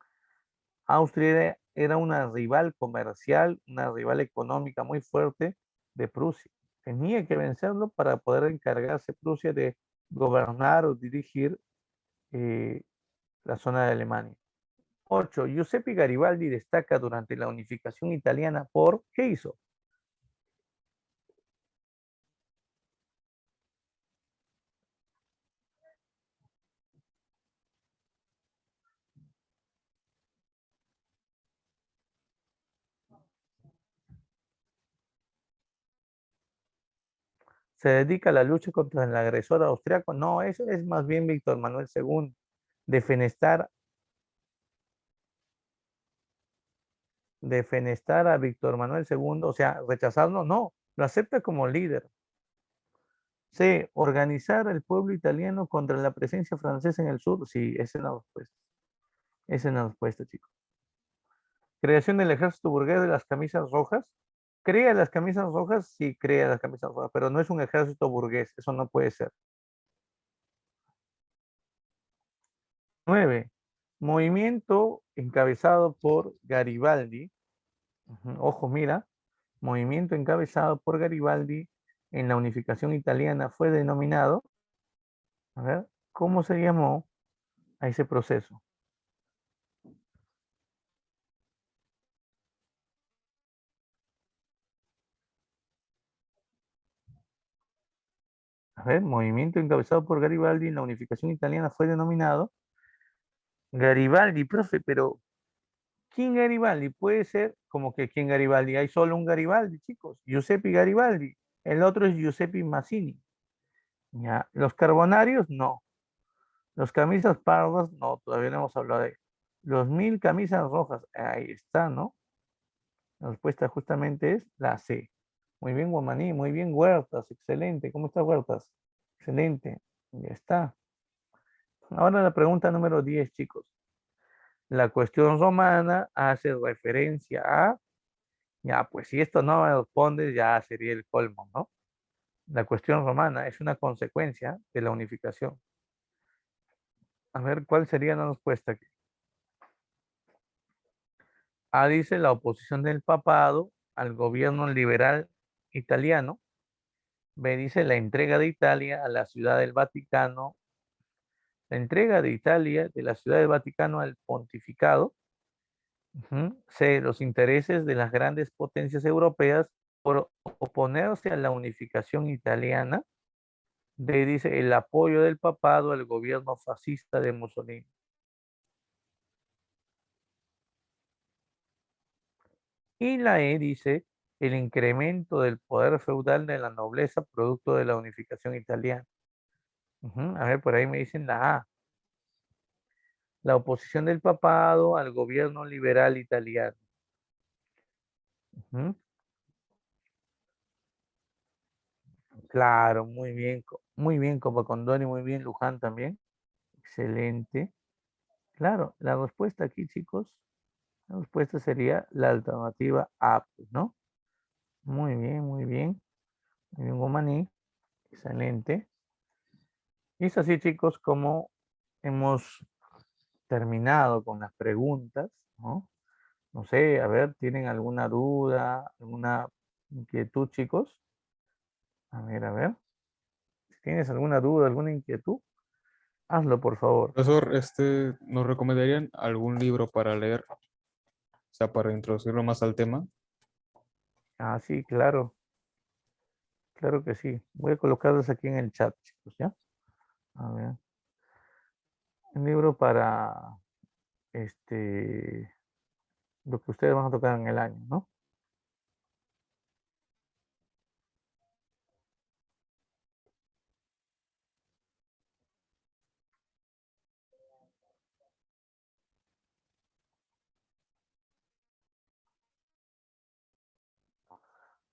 Austria era una rival comercial, una rival económica muy fuerte de Prusia. Tenía que vencerlo para poder encargarse Prusia de gobernar o dirigir eh, la zona de Alemania. 8. Giuseppe Garibaldi destaca durante la unificación italiana por, ¿qué hizo? ¿Se dedica a la lucha contra el agresor austriaco? No, eso es más bien Víctor Manuel II. Defenestar a Víctor Manuel II, o sea, rechazarlo, no, lo acepta como líder. C. Organizar el pueblo italiano contra la presencia francesa en el sur. Sí, esa es la respuesta. Esa es la respuesta, chicos. Creación del ejército burgués de las camisas rojas. ¿Crea las camisas rojas? Sí, crea las camisas rojas, pero no es un ejército burgués, eso no puede ser. 9. Movimiento encabezado por Garibaldi. Ojo, mira, movimiento encabezado por Garibaldi en la unificación italiana fue denominado, a ver, ¿cómo se llamó a ese proceso? A ver, movimiento encabezado por Garibaldi en la unificación italiana fue denominado Garibaldi, profe, pero ¿quién Garibaldi? Puede ser como que ¿quién Garibaldi? Hay solo un Garibaldi, chicos. Giuseppe Garibaldi. El otro es Giuseppe Mazzini. ¿Ya? Los carbonarios, no. Los camisas pardas, no, todavía no hemos hablado de ellos. Los 1000 camisas rojas, ahí está, ¿no? La respuesta justamente es la C. Muy bien, Guamaní, muy bien, Huertas, excelente. ¿Cómo está Huertas? Excelente, ya está. Ahora la pregunta número 10, chicos. La cuestión romana hace referencia a, ya, pues si esto no me responde, ya sería el colmo, ¿no? La cuestión romana es una consecuencia de la unificación. A ver, ¿cuál sería la respuesta aquí? A dice la oposición del papado al gobierno liberal italiano. B dice la entrega de Italia a la ciudad del Vaticano. La entrega de Italia de la ciudad del Vaticano al pontificado. C, los intereses de las grandes potencias europeas por oponerse a la unificación italiana. D dice el apoyo del papado al gobierno fascista de Mussolini. Y la E dice el incremento del poder feudal de la nobleza producto de la unificación italiana. A ver, por ahí me dicen la A. La oposición del papado al gobierno liberal italiano. Claro, muy bien, Copa Condoni, muy bien, Luján también. Excelente. Claro, la respuesta aquí, chicos, la respuesta sería la alternativa A, pues, ¿no? Muy bien, muy bien. Muy bien, Guamaní. Excelente. Y es así, chicos, como hemos terminado con las preguntas, ¿no? No sé, a ver, ¿tienen alguna duda, alguna inquietud, chicos? A ver, a ver. Si tienes alguna duda, alguna inquietud, hazlo, por favor. Profesor, ¿nos recomendarían algún libro para leer? O sea, para introducirlo más al tema. Ah, sí, claro. Claro que sí. Voy a colocarlos aquí en el chat, chicos, ¿ya? A ver. Un libro para lo que ustedes van a tocar en el año, ¿no?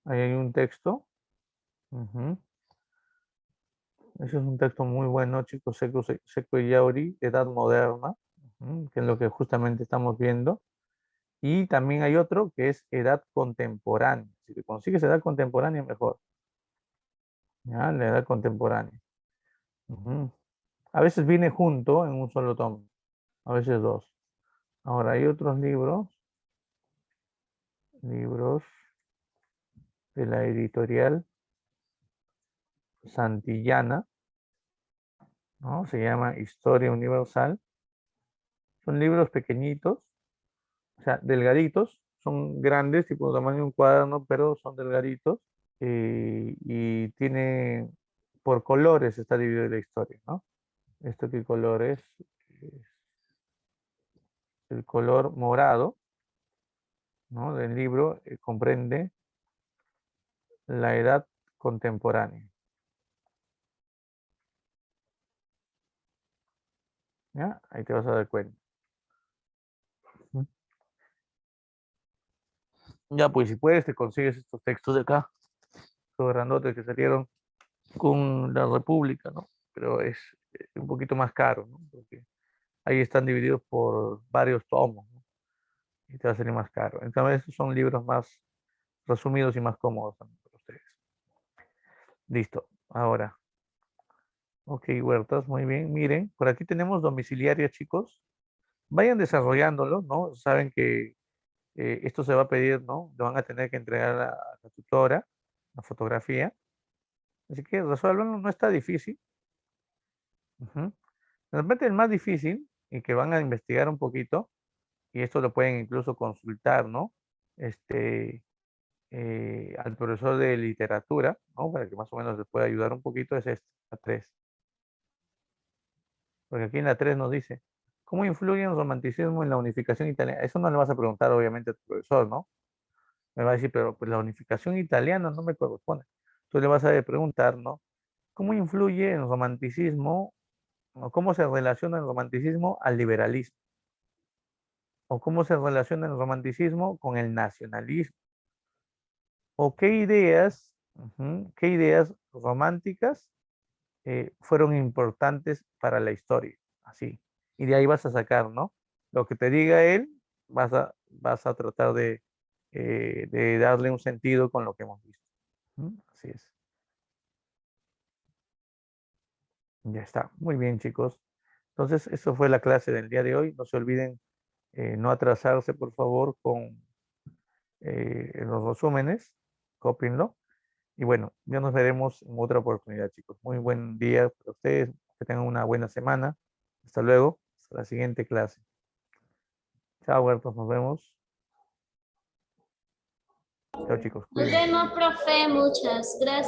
Ahí hay un texto. Ujú. Ese es un texto muy bueno, chicos. Seco y Yauri, Edad Moderna, que es lo que justamente estamos viendo. Y también hay otro que es Edad Contemporánea. Si te consigues Edad Contemporánea, mejor. ¿Ya? La Edad Contemporánea. Ujú. A veces viene junto en un solo tomo, a veces dos. Ahora hay otros libros de la editorial Santillana, ¿no? Se llama Historia Universal. Son libros pequeñitos, o sea, delgaditos, son grandes, tipo tamaño de un cuaderno, pero son delgaditos. Y tiene, por colores está dividida la historia, ¿no? ¿Esto qué color es? El color morado, ¿no? Del libro comprende la edad contemporánea. ¿Ya? Ahí te vas a dar cuenta. Ya, pues si puedes, te consigues estos textos de acá, estos grandotes que salieron con la República, ¿no? Pero es un poquito más caro, ¿no? Porque ahí están divididos por varios tomos, ¿no? Y te va a salir más caro. En cambio, estos son libros más resumidos y más cómodos también para ustedes. Listo. Ahora. Ok, Huertas, muy bien. Miren, por aquí tenemos domiciliaria, chicos. Vayan desarrollándolo, ¿no? Saben que esto se va a pedir, ¿no? Lo van a tener que entregar a la tutora, la fotografía. Así que resuélvanlo, no está difícil. Ujú. De repente el más difícil y que van a investigar un poquito, y esto lo pueden incluso consultar, ¿no? Este, al profesor de literatura, ¿no? Para que más o menos les pueda ayudar un poquito, es este, la 3. Porque aquí en la 3 nos dice, ¿cómo influye el romanticismo en la unificación italiana? Eso no le vas a preguntar obviamente a tu profesor, ¿no? Me va a decir, pero pues la unificación italiana no me corresponde. Tú le vas a preguntar, ¿no? ¿Cómo influye el romanticismo o cómo se relaciona el romanticismo al liberalismo? ¿O cómo se relaciona el romanticismo con el nacionalismo? ¿O qué ideas románticas fueron importantes para la historia? Así. Y de ahí vas a sacar, ¿no? Lo que te diga él, vas a tratar de darle un sentido con lo que hemos visto. Así es. Ya está. Muy bien, chicos. Entonces, eso fue la clase del día de hoy. No se olviden no atrasarse, por favor, con los resúmenes. Cópienlo. Y bueno, ya nos veremos en otra oportunidad, chicos. Muy buen día para ustedes. Que tengan una buena semana. Hasta luego. Hasta la siguiente clase. Chao, Huertos. Nos vemos. Chao, chicos. Nos Cuídense. vemos, profe. Muchas gracias.